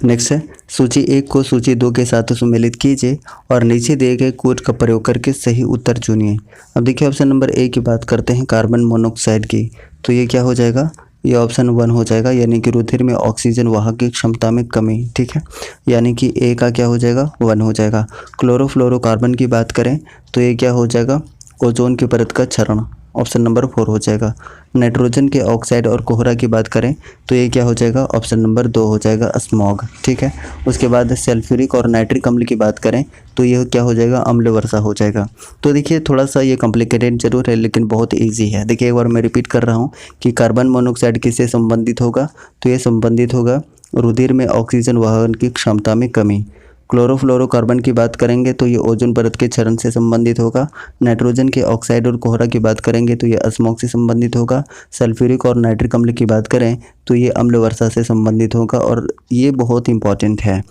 Speaker 1: नेक्स्ट है, सूची 1 को सूची 2 के साथ सम्मिलित कीजिए और नीचे दिए गए कोड का प्रयोग करके सही उत्तर चुनिए। अब देखिए ऑप्शन नंबर ए की बात करते हैं, कार्बन मोनोऑक्साइड की, तो ये क्या हो जाएगा? ये ऑप्शन 1 हो जाएगा, यानी कि रुधिर में ऑक्सीजन वाहक की क्षमता में कमी। ठीक है, यानी कि ए का क्या हो जाएगा? 1 हो जाएगा। क्लोरोफ्लोरोकार्बन की बात करें तो ये क्या हो जाएगा? ओजोन की परत का क्षरण, ऑप्शन नंबर 4 हो जाएगा। नाइट्रोजन के ऑक्साइड और कोहरा की बात करें तो ये क्या हो जाएगा? ऑप्शन नंबर 2 हो जाएगा, स्मॉग। ठीक है, उसके बाद सल्फ्यूरिक और नाइट्रिक अम्ल की बात करें तो ये क्या हो जाएगा? अम्ल वर्षा हो जाएगा। तो देखिए थोड़ा सा ये कॉम्प्लिकेटेड जरूर है लेकिन बहुत ईजी है। देखिए एक बार मैं रिपीट कर रहा हूँ कि कार्बन मोनोऑक्साइड किससे संबंधित होगा? तो ये संबंधित होगा रुधिर में ऑक्सीजन वहन की क्षमता में कमी। क्लोरोफ्लोरोकार्बन की बात करेंगे तो ये ओजोन परत के क्षरण से संबंधित होगा। नाइट्रोजन के ऑक्साइड और कोहरा की बात करेंगे तो ये स्मॉग से संबंधित होगा। सल्फ्यूरिक और नाइट्रिक अम्ल की बात करें तो ये अम्ल वर्षा से संबंधित होगा और ये बहुत इंपॉर्टेंट है।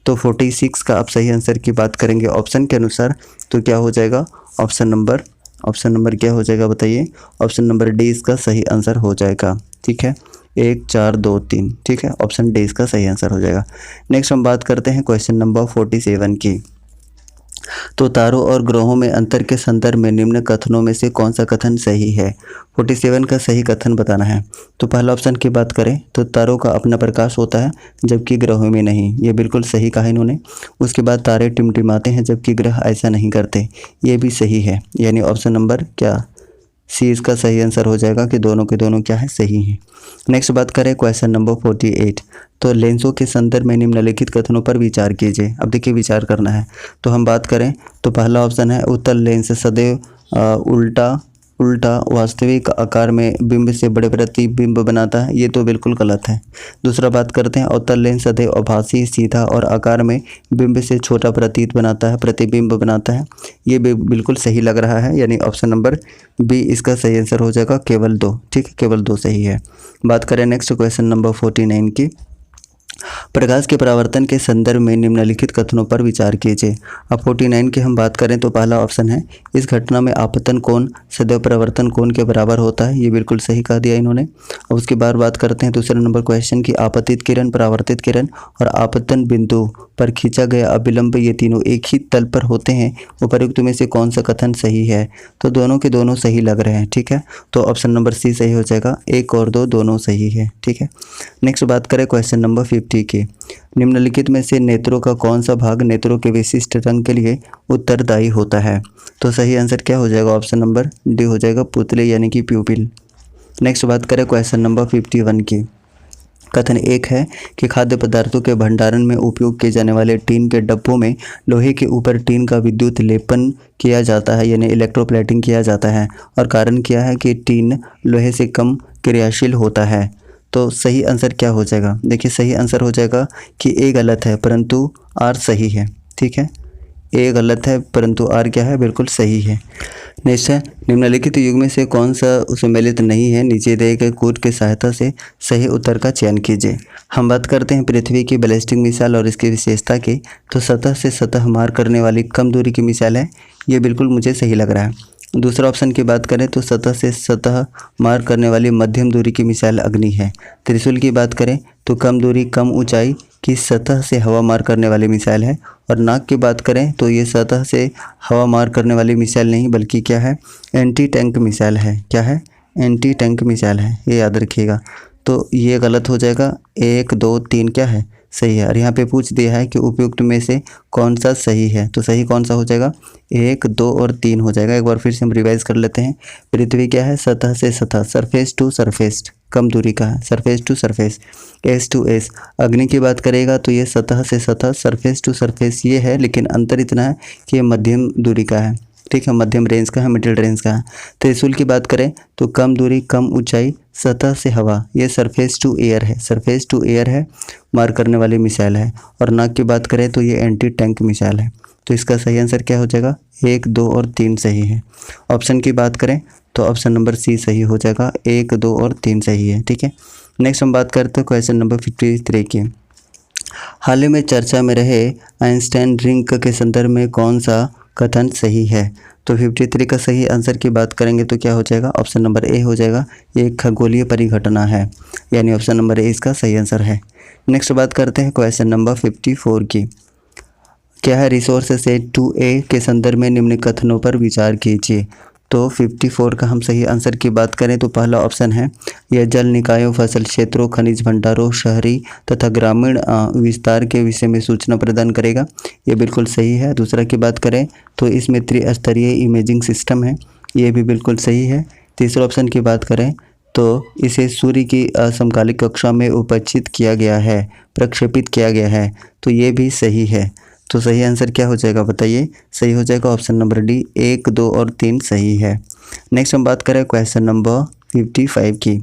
Speaker 1: तो 46 का आप सही आंसर की बात करेंगे ऑप्शन के अनुसार तो क्या हो जाएगा? ऑप्शन नंबर क्या हो जाएगा बताइए? ऑप्शन नंबर डी इसका सही आंसर हो जाएगा। ठीक है, 1 4 2 3। ठीक है, ऑप्शन डी इसका सही आंसर हो जाएगा। नेक्स्ट हम बात करते हैं क्वेश्चन नंबर 47 की। तो तारों और ग्रहों में अंतर के संदर्भ में निम्न कथनों में से कौन सा कथन सही है? 47 का सही कथन बताना है। तो पहला ऑप्शन की बात करें तो तारों का अपना प्रकाश होता है जबकि ग्रहों में नहीं, ये बिल्कुल सही कहा इन्होंने। उसके बाद तारे टिमटिमाते हैं जबकि ग्रह ऐसा नहीं करते, ये भी सही है, यानी ऑप्शन नंबर क्या? सी इसका सही आंसर हो जाएगा कि दोनों के दोनों क्या है? सही हैं। नेक्स्ट बात करें क्वेश्चन नंबर 48। तो लेंसों के संदर्भ में निम्नलिखित कथनों पर विचार कीजिए। अब देखिए विचार करना है तो हम बात करें तो पहला ऑप्शन है उत्तल लेंस सदैव उल्टा वास्तविक आकार में बिंब से बड़े प्रतिबिंब बनाता है, ये तो बिल्कुल गलत है। दूसरा बात करते हैं अवतल लेंस सदैव आभासी सीधा और आकार में बिंब से छोटा प्रतिबिंब बनाता है, ये भी बिल्कुल सही लग रहा है, यानी ऑप्शन नंबर बी इसका सही आंसर हो जाएगा, केवल 2। ठीक है, केवल 2 सही है। बात करें नेक्स्ट क्वेश्चन नंबर 49 की। प्रकाश के परावर्तन के संदर्भ में निम्नलिखित कथनों पर विचार कीजिए। अब 49 की हम बात करें तो पहला ऑप्शन है इस घटना में आपतन कोण सदैव परावर्तन कोण के बराबर होता है, ये बिल्कुल सही कह दिया इन्होंने। अब उसके बाद बात करते हैं दूसरे नंबर क्वेश्चन की। आपतित किरण, परावर्तित किरण और आपतन बिंदु पर खींचा गया अभिलंब ये तीनों एक ही तल पर होते हैं, उपर्युक्त में से कौन सा कथन सही है? तो दोनों के दोनों सही लग रहे हैं। ठीक है, तो ऑप्शन नंबर सी सही हो जाएगा, 1 और 2 दोनों सही है। ठीक है, नेक्स्ट बात करें क्वेश्चन नंबर 50 की। निम्नलिखित में से नेत्रों का कौन सा भाग नेत्रों के विशिष्ट रंग के लिए उत्तरदायी होता है? तो सही आंसर क्या हो जाएगा? ऑप्शन नंबर डी हो जाएगा, पुतले यानी कि प्यूपिल। नेक्स्ट बात करें क्वेश्चन नंबर 51 की। कथन 1 है कि खाद्य पदार्थों के भंडारण में उपयोग किए जाने वाले टीन के डब्बों में लोहे के ऊपर टीन का विद्युत लेपन किया जाता है, यानी इलेक्ट्रोप्लेटिंग किया जाता है, और कारण क्या है कि टीन लोहे से कम क्रियाशील होता है। तो सही आंसर क्या हो जाएगा? देखिए सही आंसर हो जाएगा कि ए गलत है परंतु आर सही है। ठीक है, ए गलत है परंतु आर क्या है? बिल्कुल सही है। नेक्स्ट है निम्नलिखित युग में से कौन सा सम्मिलित नहीं है? नीचे दिए गए कोड की सहायता से सही उत्तर का चयन कीजिए। हम बात करते हैं पृथ्वी की बैलिस्टिक मिसाइल और इसकी विशेषता की। तो सतह से सतह मार करने वाली कम दूरी की मिसाइल है, ये बिल्कुल मुझे सही लग रहा है। दूसरा ऑप्शन की बात करें तो सतह से सतह मार करने वाली मध्यम दूरी की मिसाइल अग्नि है। त्रिशूल की बात करें तो कम दूरी कम ऊंचाई की सतह से हवा मार करने वाली मिसाइल है। और नाग की बात करें तो ये सतह से हवा मार करने वाली मिसाइल नहीं बल्कि क्या है? एंटी टैंक मिसाइल है। क्या है? एंटी टैंक मिसाइल है, ये याद रखिएगा। तो ये गलत हो जाएगा, 1 2 3 क्या है? सही है। और यहाँ पे पूछ दिया है कि उपयुक्त में से कौन सा सही है, तो सही कौन सा हो जाएगा? 1 2 और 3 हो जाएगा। एक बार फिर से हम रिवाइज कर लेते हैं। पृथ्वी क्या है? सतह से सतह, सरफेस टू सरफेस, कम दूरी का है, surface to surface, S to S. Agni की बात करेगा तो ये सतह से सतह, सरफेस टू सरफेस ये है, लेकिन अंतर इतना है कि ये मध्यम दूरी का है। ठीक है, मध्यम रेंज का है, मिडिल रेंज का है। त्रिशूल की बात करें तो कम दूरी, कम ऊंचाई, सतह से हवा, ये सरफेस टू एयर है, सरफेस टू एयर है, मार करने वाली मिसाइल है। और नाक की बात करें तो ये एंटी टैंक मिसाइल है। तो इसका सही आंसर क्या हो जाएगा? 1, 2 और 3 सही है। ऑप्शन की बात करें तो ऑप्शन नंबर सी सही हो जाएगा, 1, 2 और 3 सही है। ठीक है, नेक्स्ट हम बात करते हैं क्वेश्चन नंबर 53 की। हाल ही में चर्चा में रहे आइंस्टाइन रिंग के संदर्भ में कौन सा कथन सही है? तो 53 का सही आंसर की बात करेंगे तो क्या हो जाएगा? ऑप्शन नंबर ए हो जाएगा, ये एक खगोलीय परिघटना है, यानी ऑप्शन नंबर ए इसका सही आंसर है। नेक्स्ट बात करते हैं क्वेश्चन नंबर 54 की। क्या है? रिसोर्स सेट 2A के संदर्भ में निम्न कथनों पर विचार कीजिए। तो 54 का हम सही आंसर की बात करें तो पहला ऑप्शन है, यह जल निकायों, फसल क्षेत्रों, खनिज भंडारों, शहरी तथा ग्रामीण विस्तार के विषय में सूचना प्रदान करेगा, ये बिल्कुल सही है। दूसरा की बात करें तो इसमें त्रिस्तरीय इमेजिंग सिस्टम है, ये भी बिल्कुल सही है। तीसरा ऑप्शन की बात करें तो इसे सूर्य की समकालिक कक्षा में उपस्थित किया गया है, प्रक्षेपित किया गया है, तो ये भी सही है। तो सही आंसर क्या हो जाएगा बताइए? सही हो जाएगा ऑप्शन नंबर डी, 1, 2 और 3 सही है। नेक्स्ट हम बात करें क्वेश्चन नंबर 55 की।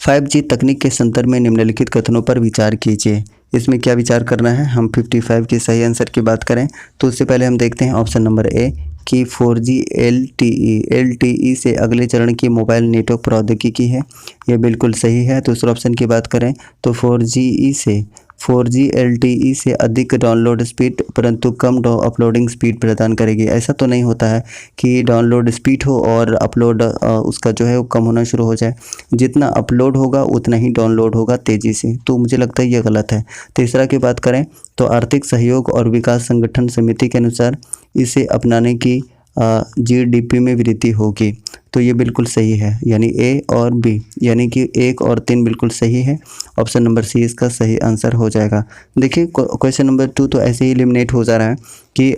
Speaker 1: 5G तकनीक के संदर्भ में निम्नलिखित कथनों पर विचार कीजिए। इसमें क्या विचार करना है? हम 55 की सही आंसर की बात करें तो उससे पहले हम देखते हैं ऑप्शन नंबर ए कि 4G LTE से अगले चरण की मोबाइल नेटवर्क प्रौद्योगिकी है, ये बिल्कुल सही है। दूसरा ऑप्शन की बात करें तो 4G LTE से अधिक डाउनलोड स्पीड परंतु कम अपलोडिंग स्पीड प्रदान करेगी। ऐसा तो नहीं होता है कि डाउनलोड स्पीड हो और अपलोड उसका जो है वो कम होना शुरू हो जाए, जितना अपलोड होगा उतना ही डाउनलोड होगा तेज़ी से, तो मुझे लगता है ये गलत है। तीसरा की बात करें तो आर्थिक सहयोग और विकास संगठन समिति के अनुसार इसे अपनाने की GDP में वृद्धि होगी, तो ये बिल्कुल सही है, यानी ए और बी, यानी कि 1 और 3 बिल्कुल सही है। ऑप्शन नंबर सी इसका सही आंसर हो जाएगा। देखिए क्वेश्चन नंबर 2 तो ऐसे ही एलिमिनेट हो जा रहा है कि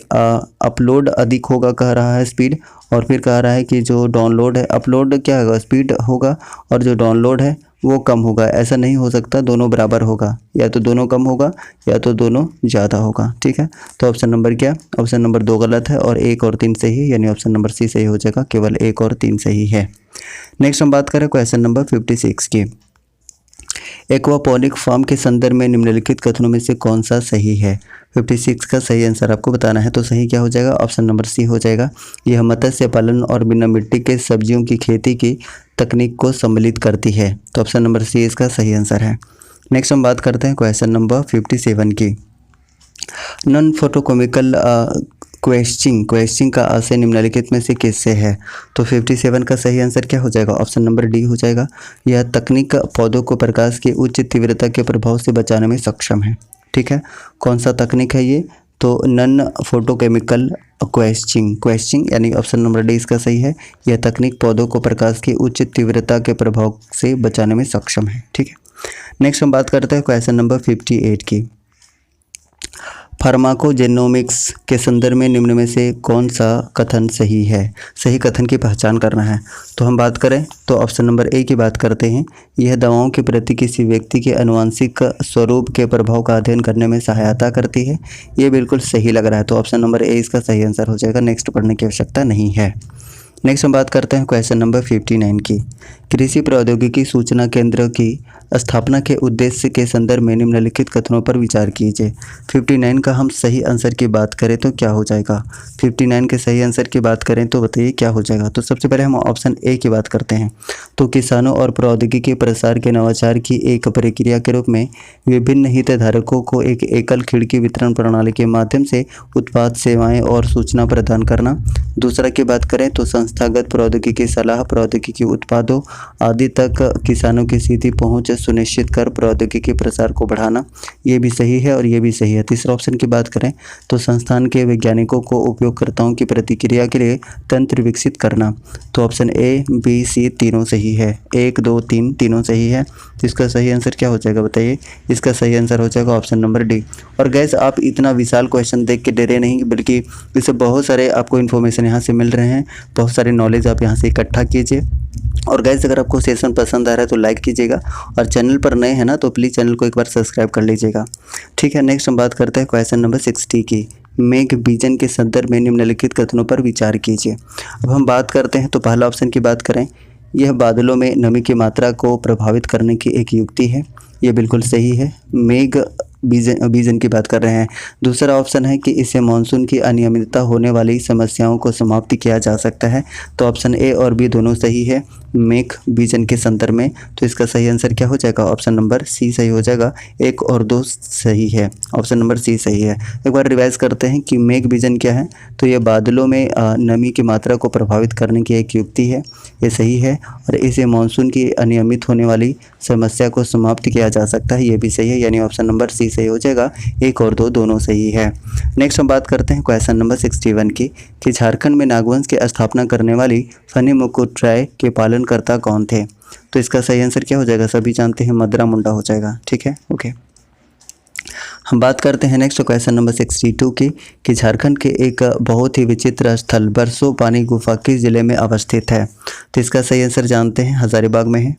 Speaker 1: अपलोड अधिक होगा कह रहा है स्पीड, और फिर कह रहा है कि जो डाउनलोड है, अपलोड क्या होगा स्पीड होगा और जो डाउनलोड है वो कम होगा। ऐसा नहीं हो सकता, दोनों बराबर होगा, या तो दोनों कम होगा या तो दोनों ज़्यादा होगा। ठीक है, तो ऑप्शन नंबर क्या? ऑप्शन नंबर 2 गलत है और 1 और 3 सही, यानी ऑप्शन नंबर सी सही हो जाएगा, केवल 1 और 3 सही है। नेक्स्ट हम बात करें क्वेश्चन नंबर 56 की। एक्वापोनिक फार्म के संदर्भ में निम्नलिखित कथनों में से कौन सा सही है? 56 का सही आंसर आपको बताना है, तो सही क्या हो जाएगा? ऑप्शन नंबर सी हो जाएगा, यह मत्स्य पालन और बिना मिट्टी के सब्जियों की खेती की तकनीक को सम्मिलित करती है, तो ऑप्शन नंबर सी इसका सही आंसर है। नेक्स्ट हम बात करते हैं क्वेश्चन नंबर 57 की। नॉन फोटोकेमिकल क्वेश्चनिंग का आशय निम्नलिखित में से किससे है? तो 57 का सही आंसर क्या हो जाएगा? ऑप्शन नंबर डी हो जाएगा, यह तकनीक पौधों को प्रकाश की उच्च तीव्रता के प्रभाव से बचाने में सक्षम है। ठीक है, कौन सा तकनीक है ये? तो नॉन फोटोकेमिकल क्वेश्चनिंग, यानी ऑप्शन नंबर डी इसका सही है, यह तकनीक पौधों को प्रकाश की उच्च तीव्रता के प्रभाव से बचाने में सक्षम है। ठीक है, नेक्स्ट हम बात करते हैं क्वेश्चन नंबर 58 की। फार्माकोजेनोमिक्स के संदर्भ में निम्न में से कौन सा कथन सही है? सही कथन की पहचान करना है, तो हम बात करें तो ऑप्शन नंबर ए की बात करते हैं, यह दवाओं के प्रति किसी व्यक्ति के आनुवंशिक स्वरूप के प्रभाव का अध्ययन करने में सहायता करती है, ये बिल्कुल सही लग रहा है, तो ऑप्शन नंबर ए इसका सही आंसर हो जाएगा, नेक्स्ट पढ़ने की आवश्यकता नहीं है। नेक्स्ट हम बात करते हैं क्वेश्चन नंबर 59 की। कृषि प्रौद्योगिकी सूचना केंद्र की स्थापना के उद्देश्य के संदर्भ में निम्नलिखित कथनों पर विचार कीजिए। 59 का हम सही आंसर की बात करें तो क्या हो जाएगा? 59 के सही आंसर की बात करें तो बताइए क्या हो जाएगा? तो सबसे पहले हम ऑप्शन ए की बात करते हैं, तो किसानों और प्रौद्योगिकी प्रसार के नवाचार की एक प्रक्रिया के रूप में विभिन्न हितधारकों को एक एकल खिड़की वितरण प्रणाली के माध्यम से उत्पाद, सेवाएं और सूचना प्रदान करना। दूसरा की बात करें तो संस्थागत प्रौद्योगिकी सलाह, प्रौद्योगिकी उत्पादों आदि तक किसानों की सीधी पहुंच सुनिश्चित कर प्रौद्योगिकी प्रसार को बढ़ाना, ये भी सही है और ये भी सही है। तीसरा ऑप्शन की बात करें तो संस्थान के वैज्ञानिकों को उपयोगकर्ताओं की प्रतिक्रिया के लिए तंत्र विकसित करना, तो ऑप्शन ए, बी, सी तीनों सही है, 1, 2, 3 तीनों सही है। तो इसका सही आंसर क्या हो जाएगा बताइए? इसका सही आंसर हो जाएगा ऑप्शन नंबर डी। और गैस आप इतना विशाल क्वेश्चन देख के डरे नहीं, बल्कि इससे बहुत सारे आपको इन्फॉर्मेशन यहाँ से मिल रहे हैं, बहुत सारे नॉलेज आप यहाँ से इकट्ठा कीजिए। और गैस अगर आपको सेशन पसंद आ रहा है तो लाइक कीजिएगा, और चैनल पर नए हैं ना तो प्लीज़ चैनल को एक बार सब्सक्राइब कर लीजिएगा। ठीक है, नेक्स्ट हम बात करते हैं क्वेश्चन नंबर 60 की। मेघ बीजन के संदर्भ में निम्नलिखित कथनों पर विचार कीजिए। अब हम बात करते हैं तो पहला ऑप्शन की बात करें, यह बादलों में नमी की मात्रा को प्रभावित करने की एक युक्ति है, ये बिल्कुल सही है। मेघ बीजन की बात कर रहे हैं। दूसरा ऑप्शन है कि इससे मानसून की अनियमितता होने वाली समस्याओं को समाप्त किया जा सकता है, तो ऑप्शन ए और बी दोनों सही है मेघ बीजन के संदर्भ में। तो इसका सही आंसर क्या हो जाएगा? ऑप्शन नंबर सी सही हो जाएगा। 1 और 2 सही है, ऑप्शन नंबर सी सही है। एक बार रिवाइज करते हैं कि मेघ बीजन क्या है। तो ये बादलों में नमी की मात्रा को प्रभावित करने की एक युक्ति है, ये सही है। और इसे मानसून की अनियमित होने वाली समस्या को समाप्त किया जा सकता है, ये भी सही है, यानी ऑप्शन नंबर सी सही हो जाएगा। 1 और 2 दोनों सही है। नेक्स्ट हम बात करते हैं क्वेश्चन नंबर 61 की, कि झारखंड में नागवंश की स्थापना करने वाली फनी मुकुट राय के पालनकर्ता कौन थे? तो इसका सही आंसर क्या हो जाएगा? सभी जानते हैं मदरा मुंडा हो जाएगा। ठीक है, ओके। हम बात करते हैं नेक्स्ट क्वेश्चन नंबर 62 की, कि झारखंड के एक बहुत ही विचित्र स्थल बरसो पानी गुफा किस जिले में अवस्थित है? तो इसका सही आंसर जानते हैं, हजारीबाग में है।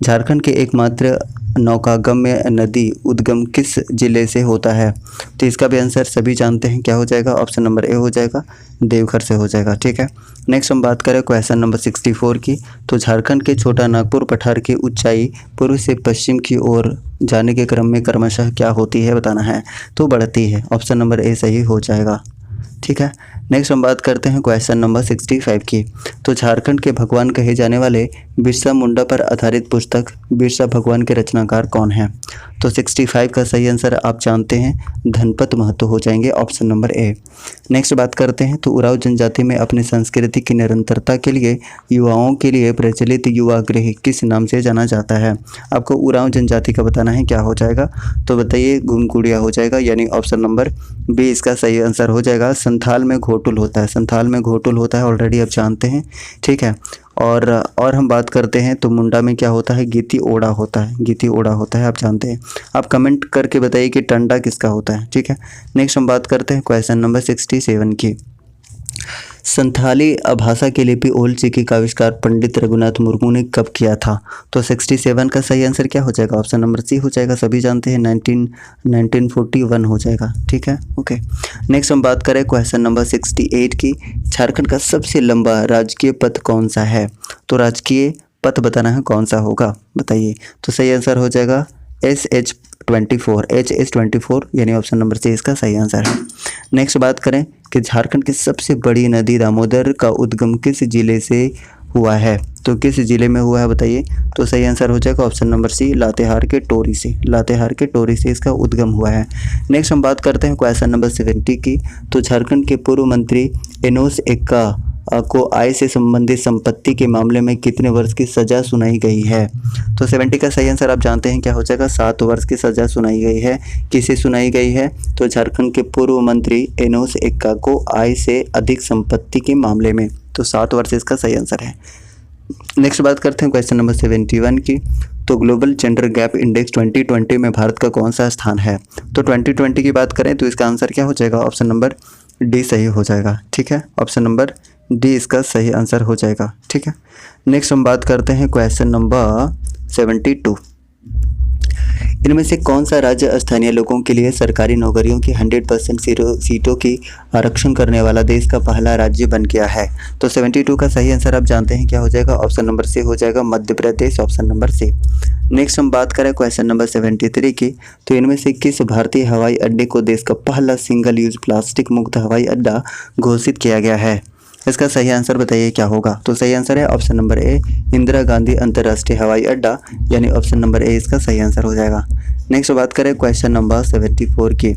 Speaker 1: झारखंड के एकमात्र नौकागम्य नदी उद्गम किस जिले से होता है? तो इसका भी आंसर सभी जानते हैं, क्या हो जाएगा? ऑप्शन नंबर ए हो जाएगा, देवघर से हो जाएगा। ठीक है। नेक्स्ट हम बात करें क्वेश्चन नंबर 64 की, तो झारखंड के छोटा नागपुर पठार की ऊंचाई पूर्व से पश्चिम की ओर जाने के क्रम में क्रमशः क्या होती है बताना है? तो बढ़ती है, ऑप्शन नंबर ए सही हो जाएगा। ठीक है। नेक्स्ट हम बात करते हैं क्वेश्चन नंबर 65 की, तो झारखंड के भगवान कहे जाने वाले बिरसा मुंडा पर आधारित पुस्तक बिरसा भगवान के रचनाकार कौन है? तो 65 का सही आंसर आप जानते हैं, धनपत महतो हो जाएंगे, ऑप्शन नंबर ए। नेक्स्ट बात करते हैं तो उरांव जनजाति में अपनी संस्कृति की निरंतरता के लिए युवाओं के लिए प्रचलित युवा गृह किस नाम से जाना जाता है? आपको उरांव जनजाति का बताना है, क्या हो जाएगा? तो बताइए, गुमकुड़िया हो जाएगा, यानी ऑप्शन नंबर बी इसका सही आंसर हो जाएगा। संथाल में घोटुल होता है, संथाल में घोटुल होता है, ऑलरेडी आप जानते हैं। ठीक है। और हम बात करते हैं तो मुंडा में क्या होता है? गीती ओड़ा होता है, गीती ओड़ा होता है, आप जानते हैं। आप कमेंट करके बताइए कि टंडा किसका होता है। ठीक है। नेक्स्ट हम बात करते हैं क्वेश्चन नंबर 67 की, संथाली भाषा की लिपि ओल चिकी का आविष्कार पंडित रघुनाथ मुर्मू ने कब किया था? तो 67 का सही आंसर क्या हो जाएगा? ऑप्शन नंबर सी हो जाएगा, सभी जानते हैं 1941 हो जाएगा। ठीक है, ओके। नेक्स्ट हम बात करें क्वेश्चन नंबर 68 की, झारखंड का सबसे लंबा राजकीय पथ कौन सा है? तो राजकीय पथ बताना है कौन सा होगा, बताइए। तो सही आंसर हो जाएगा HS24, यानी ऑप्शन नंबर सी इसका सही आंसर है। नेक्स्ट बात करें कि झारखंड की सबसे बड़ी नदी दामोदर का उद्गम किस जिले से हुआ है? तो किस जिले में हुआ है बताइए? तो सही आंसर हो जाएगा ऑप्शन नंबर सी, लातेहार के टोरी से, लातेहार के टोरी से इसका उद्गम हुआ है। नेक्स्ट हम बात करते हैं क्वेश्चन नंबर 70 की, तो झारखंड के पूर्व मंत्री एनोस एक्का को आय से संबंधित संपत्ति के मामले में कितने वर्ष की सजा सुनाई गई है? तो 70 का सही आंसर आप जानते हैं, क्या हो जाएगा? 7 वर्ष की सजा सुनाई गई है। किसे सुनाई गई है? तो झारखंड के पूर्व मंत्री एनोस एक्का को आय से अधिक संपत्ति के मामले में, तो 7 वर्ष इसका सही आंसर है। नेक्स्ट बात करते हैं क्वेश्चन नंबर 71 की, तो ग्लोबल जेंडर गैप इंडेक्स 2020 में भारत का कौन सा स्थान है? तो 2020 की बात करें तो इसका आंसर क्या हो जाएगा? ऑप्शन नंबर डी सही हो जाएगा। ठीक है, ऑप्शन नंबर डी इसका सही आंसर हो जाएगा। ठीक है। नेक्स्ट हम बात करते हैं क्वेश्चन नंबर 72, इनमें से कौन सा राज्य स्थानीय लोगों के लिए सरकारी नौकरियों की 100% सीटों की आरक्षण करने वाला देश का पहला राज्य बन गया है? तो 72 का सही आंसर आप जानते हैं, क्या हो जाएगा? ऑप्शन नंबर सी हो जाएगा, मध्य प्रदेश, ऑप्शन नंबर सी। नेक्स्ट हम बात करें क्वेश्चन नंबर 73 की, तो इनमें से किस भारतीय हवाई अड्डे को देश का पहला सिंगल यूज प्लास्टिक मुक्त हवाई अड्डा घोषित किया गया है? इसका सही आंसर बताइए, क्या होगा? तो सही आंसर है option number A, Indira Gandhi अंतर्राष्ट्रीय हवाई अड्डा, यानी ऑप्शन नंबर ए इसका सही आंसर हो जाएगा। नेक्स्ट बात करें क्वेश्चन नंबर 74 की,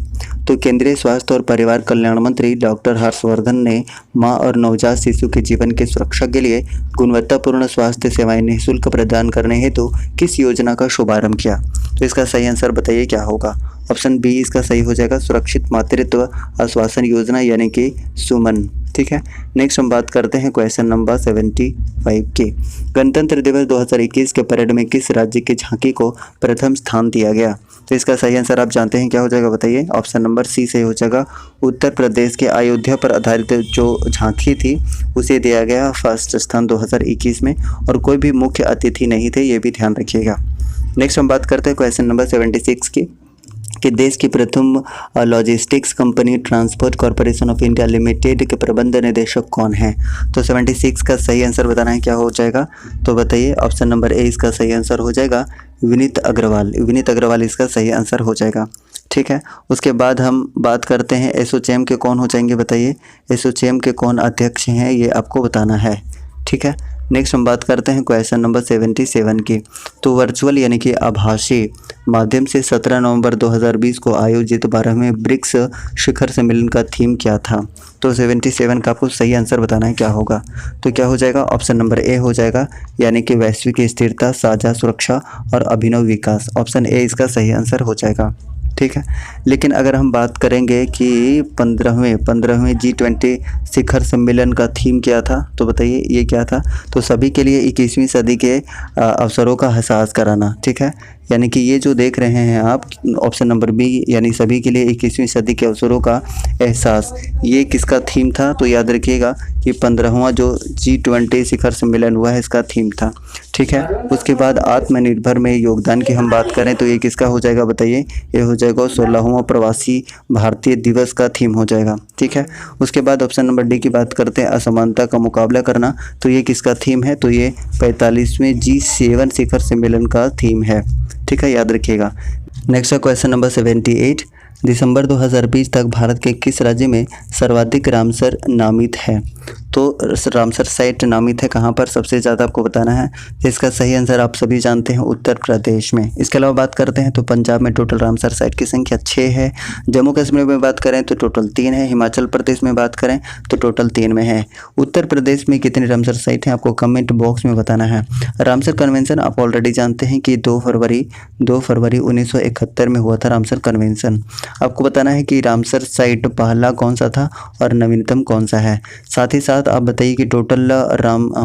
Speaker 1: तो केंद्रीय स्वास्थ्य और परिवार कल्याण मंत्री डॉक्टर हर्षवर्धन ने मां और नवजात शिशु के जीवन की सुरक्षा के लिए गुणवत्तापूर्ण स्वास्थ्य सेवाएं निःशुल्क प्रदान करने हेतु किस योजना का शुभारंभ किया? तो इसका सही आंसर बताइए, क्या होगा? ऑप्शन बी इसका सही हो जाएगा, सुरक्षित मातृत्व आश्वासन योजना, यानी कि सुमन। ठीक है। नेक्स्ट हम बात करते हैं क्वेश्चन नंबर 75 की, गणतंत्र दिवस 2021 के परेड में किस राज्य की झांकी को प्रथम स्थान दिया गया? तो इसका सही आंसर आप जानते हैं, क्या हो जाएगा बताइए? ऑप्शन नंबर सी सही हो जाएगा, उत्तर प्रदेश के अयोध्या पर आधारित जो झांकी थी उसे दिया गया फर्स्ट स्थान 2021 में, और कोई भी मुख्य अतिथि नहीं थे, ये भी ध्यान रखिएगा। नेक्स्ट हम बात करते हैं क्वेश्चन नंबर 76 की, कि देश की प्रथम logistics company transport corporation of India limited के प्रबंध निदेशक कौन है? तो 76 का सही आंसर बताना है, क्या हो जाएगा? तो बताइए, ऑप्शन नंबर ए इसका सही आंसर हो जाएगा विनीत अग्रवाल। विनीत अग्रवाल इसका सही आंसर हो जाएगा। ठीक है, उसके बाद हम बात करते हैं एसोचैम के कौन हो जाएंगे, बताइए एसोचैम के कौन अध्यक्ष हैं, ये आपको बताना है। ठीक है, नेक्स्ट हम बात करते हैं क्वेश्चन नंबर 77 की। तो वर्चुअल यानी कि आभासी माध्यम से 17 नवंबर 2020 को आयोजित 12वें ब्रिक्स शिखर सम्मेलन का थीम क्या था? तो 77 का आपको सही आंसर बताना है, क्या होगा? तो क्या हो जाएगा? ऑप्शन नंबर ए हो जाएगा, यानी कि वैश्विक स्थिरता, साझा सुरक्षा और अभिनव विकास। ऑप्शन ए इसका सही आंसर हो जाएगा। ठीक है, लेकिन अगर हम बात करेंगे कि 15वें G20 शिखर सम्मेलन का थीम क्या था, तो बताइए ये क्या था? तो सभी के लिए 21वीं सदी के अवसरों का एहसास कराना। ठीक है, यानी कि ये जो देख रहे हैं आप, ऑप्शन नंबर बी, यानी सभी के लिए 21वीं सदी के अवसरों का एहसास, ये किसका थीम था? तो याद रखिएगा कि 15वां जो G20 शिखर सम्मेलन हुआ है, इसका थीम था। ठीक है, उसके बाद आत्मनिर्भर में योगदान की हम बात करें तो ये किसका हो जाएगा, बताइए? ये हो जाएगा 16वां प्रवासी भारतीय दिवस का थीम हो जाएगा। ठीक है, उसके बाद ऑप्शन नंबर डी की बात करते हैं, असमानता का मुकाबला करना, तो ये किसका थीम है? तो ये 45वें G7 शिखर सम्मेलन का थीम है। ठीक है, याद रखिएगा। नेक्स्ट है क्वेश्चन नंबर 78। दिसंबर 2020 तक भारत के किस राज्य में सर्वाधिक रामसर नामित है? तो रामसर साइट नामित है कहाँ पर, सबसे ज़्यादा आपको बताना है। इसका सही आंसर आप सभी जानते हैं, उत्तर प्रदेश में। इसके अलावा बात करते हैं तो पंजाब में टोटल रामसर साइट की संख्या 6 है। जम्मू कश्मीर में बात करें तो टोटल 3 है। हिमाचल प्रदेश में बात करें तो टोटल 3 में है। उत्तर प्रदेश में कितनी रामसर साइट हैं, आपको कमेंट बॉक्स में बताना है। रामसर कन्वेंशन आप ऑलरेडी जानते हैं कि 2 फरवरी 1971 में हुआ था रामसर कन्वेंशन। आपको बताना है कि रामसर साइट पहला कौन सा था और नवीनतम कौन सा है। साथ ही साथ आप बताइए कि टोटल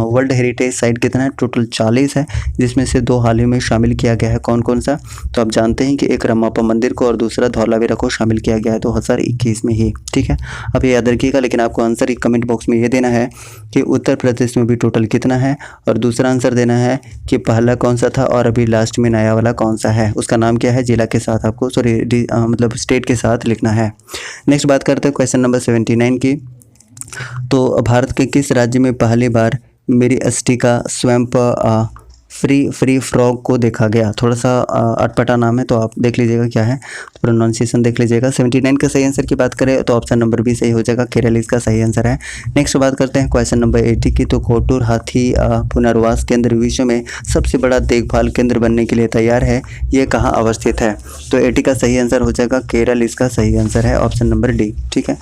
Speaker 1: वर्ल्ड हेरिटेज साइट कितना है? टोटल 40 है, जिसमें से 2 हाल ही में शामिल किया गया है। कौन कौन सा? तो आप जानते हैं कि एक रमापा मंदिर को और दूसरा धौलावीरा को शामिल किया गया है 2021 में ही। ठीक है, अब ये याद रखिएगा, लेकिन आपको आंसर कमेंट बॉक्स में ये देना है कि उत्तर प्रदेश में भी टोटल कितना है, और दूसरा आंसर देना है कि पहला कौन सा था और अभी लास्ट में नया वाला कौन सा है, उसका नाम क्या है, जिला के साथ आपको मतलब स्टेट के साथ लिखना है। नेक्स्ट बात करते हैं क्वेश्चन नंबर 79 की। तो भारत के किस राज्य में पहली बार मेरी अस्थि का स्वैम्प फ्री फ्रॉग को देखा गया? थोड़ा सा अटपटा नाम है, तो आप देख लीजिएगा क्या है, प्रोनाउंसिएशन देख लीजिएगा। 79 का सही आंसर की बात करें तो ऑप्शन नंबर बी सही हो जाएगा, केरल इसका सही आंसर है। नेक्स्ट बात करते हैं क्वेश्चन नंबर 80 की। तो कोटूर हाथी पुनर्वास केंद्र विश्व में सबसे बड़ा देखभाल केंद्र बनने के लिए तैयार है, ये कहाँ अवस्थित है? तो 80 का सही आंसर हो जाएगा, केरल इसका सही आंसर है, ऑप्शन नंबर डी। ठीक है,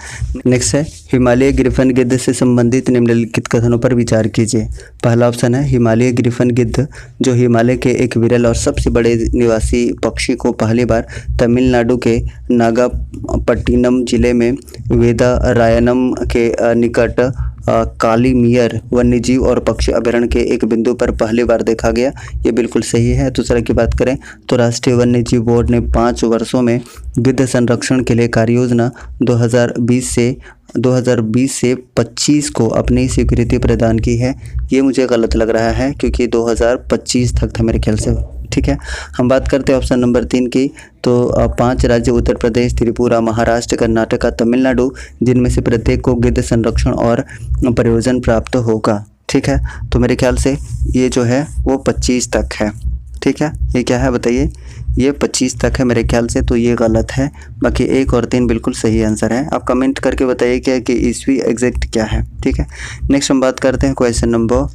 Speaker 1: नेक्स्ट है हिमालय ग्रिफन गिद्ध से संबंधित निम्नलिखित कथनों पर विचार कीजिए। पहला ऑप्शन है, हिमालय ग्रिफन गिद्ध जो हिमालय के एक विरल और सबसे बड़े निवासी पक्षी को पहली बार तमिलनाडु के नागापट्टिनम जिले में वेदारायनम के निकट कालीमियर वन्यजीव और पक्षी अभयारण्य के एक बिंदु पर पहली बार देखा गया, ये बिल्कुल सही है। दूसरा की बात करें तो राष्ट्रीय वन्यजीव बोर्ड ने 5 वर्षों में गिद्ध संरक्षण के लिए कार्य योजना 2020 से 25 को अपनी स्वीकृति प्रदान की है। ये मुझे गलत लग रहा है क्योंकि 2025 तक था मेरे ख्याल से। ठीक है, हम बात करते हैं ऑप्शन नंबर 3 की। तो 5 राज्य उत्तर प्रदेश, त्रिपुरा, महाराष्ट्र, कर्नाटक, तमिलनाडु, जिनमें से प्रत्येक को गिद्ध संरक्षण और प्रयोजन प्राप्त होगा। ठीक है, तो मेरे ख्याल से ये जो है वो 25 तक है। ठीक है, ये क्या है बताइए? ये 25 तक है मेरे ख्याल से, तो ये गलत है। बाकी 1 और 3 बिल्कुल सही आंसर है। आप कमेंट करके बताइए क्या कि ईस्वी एग्जैक्ट क्या है। ठीक है, नेक्स्ट हम बात करते हैं क्वेश्चन नंबर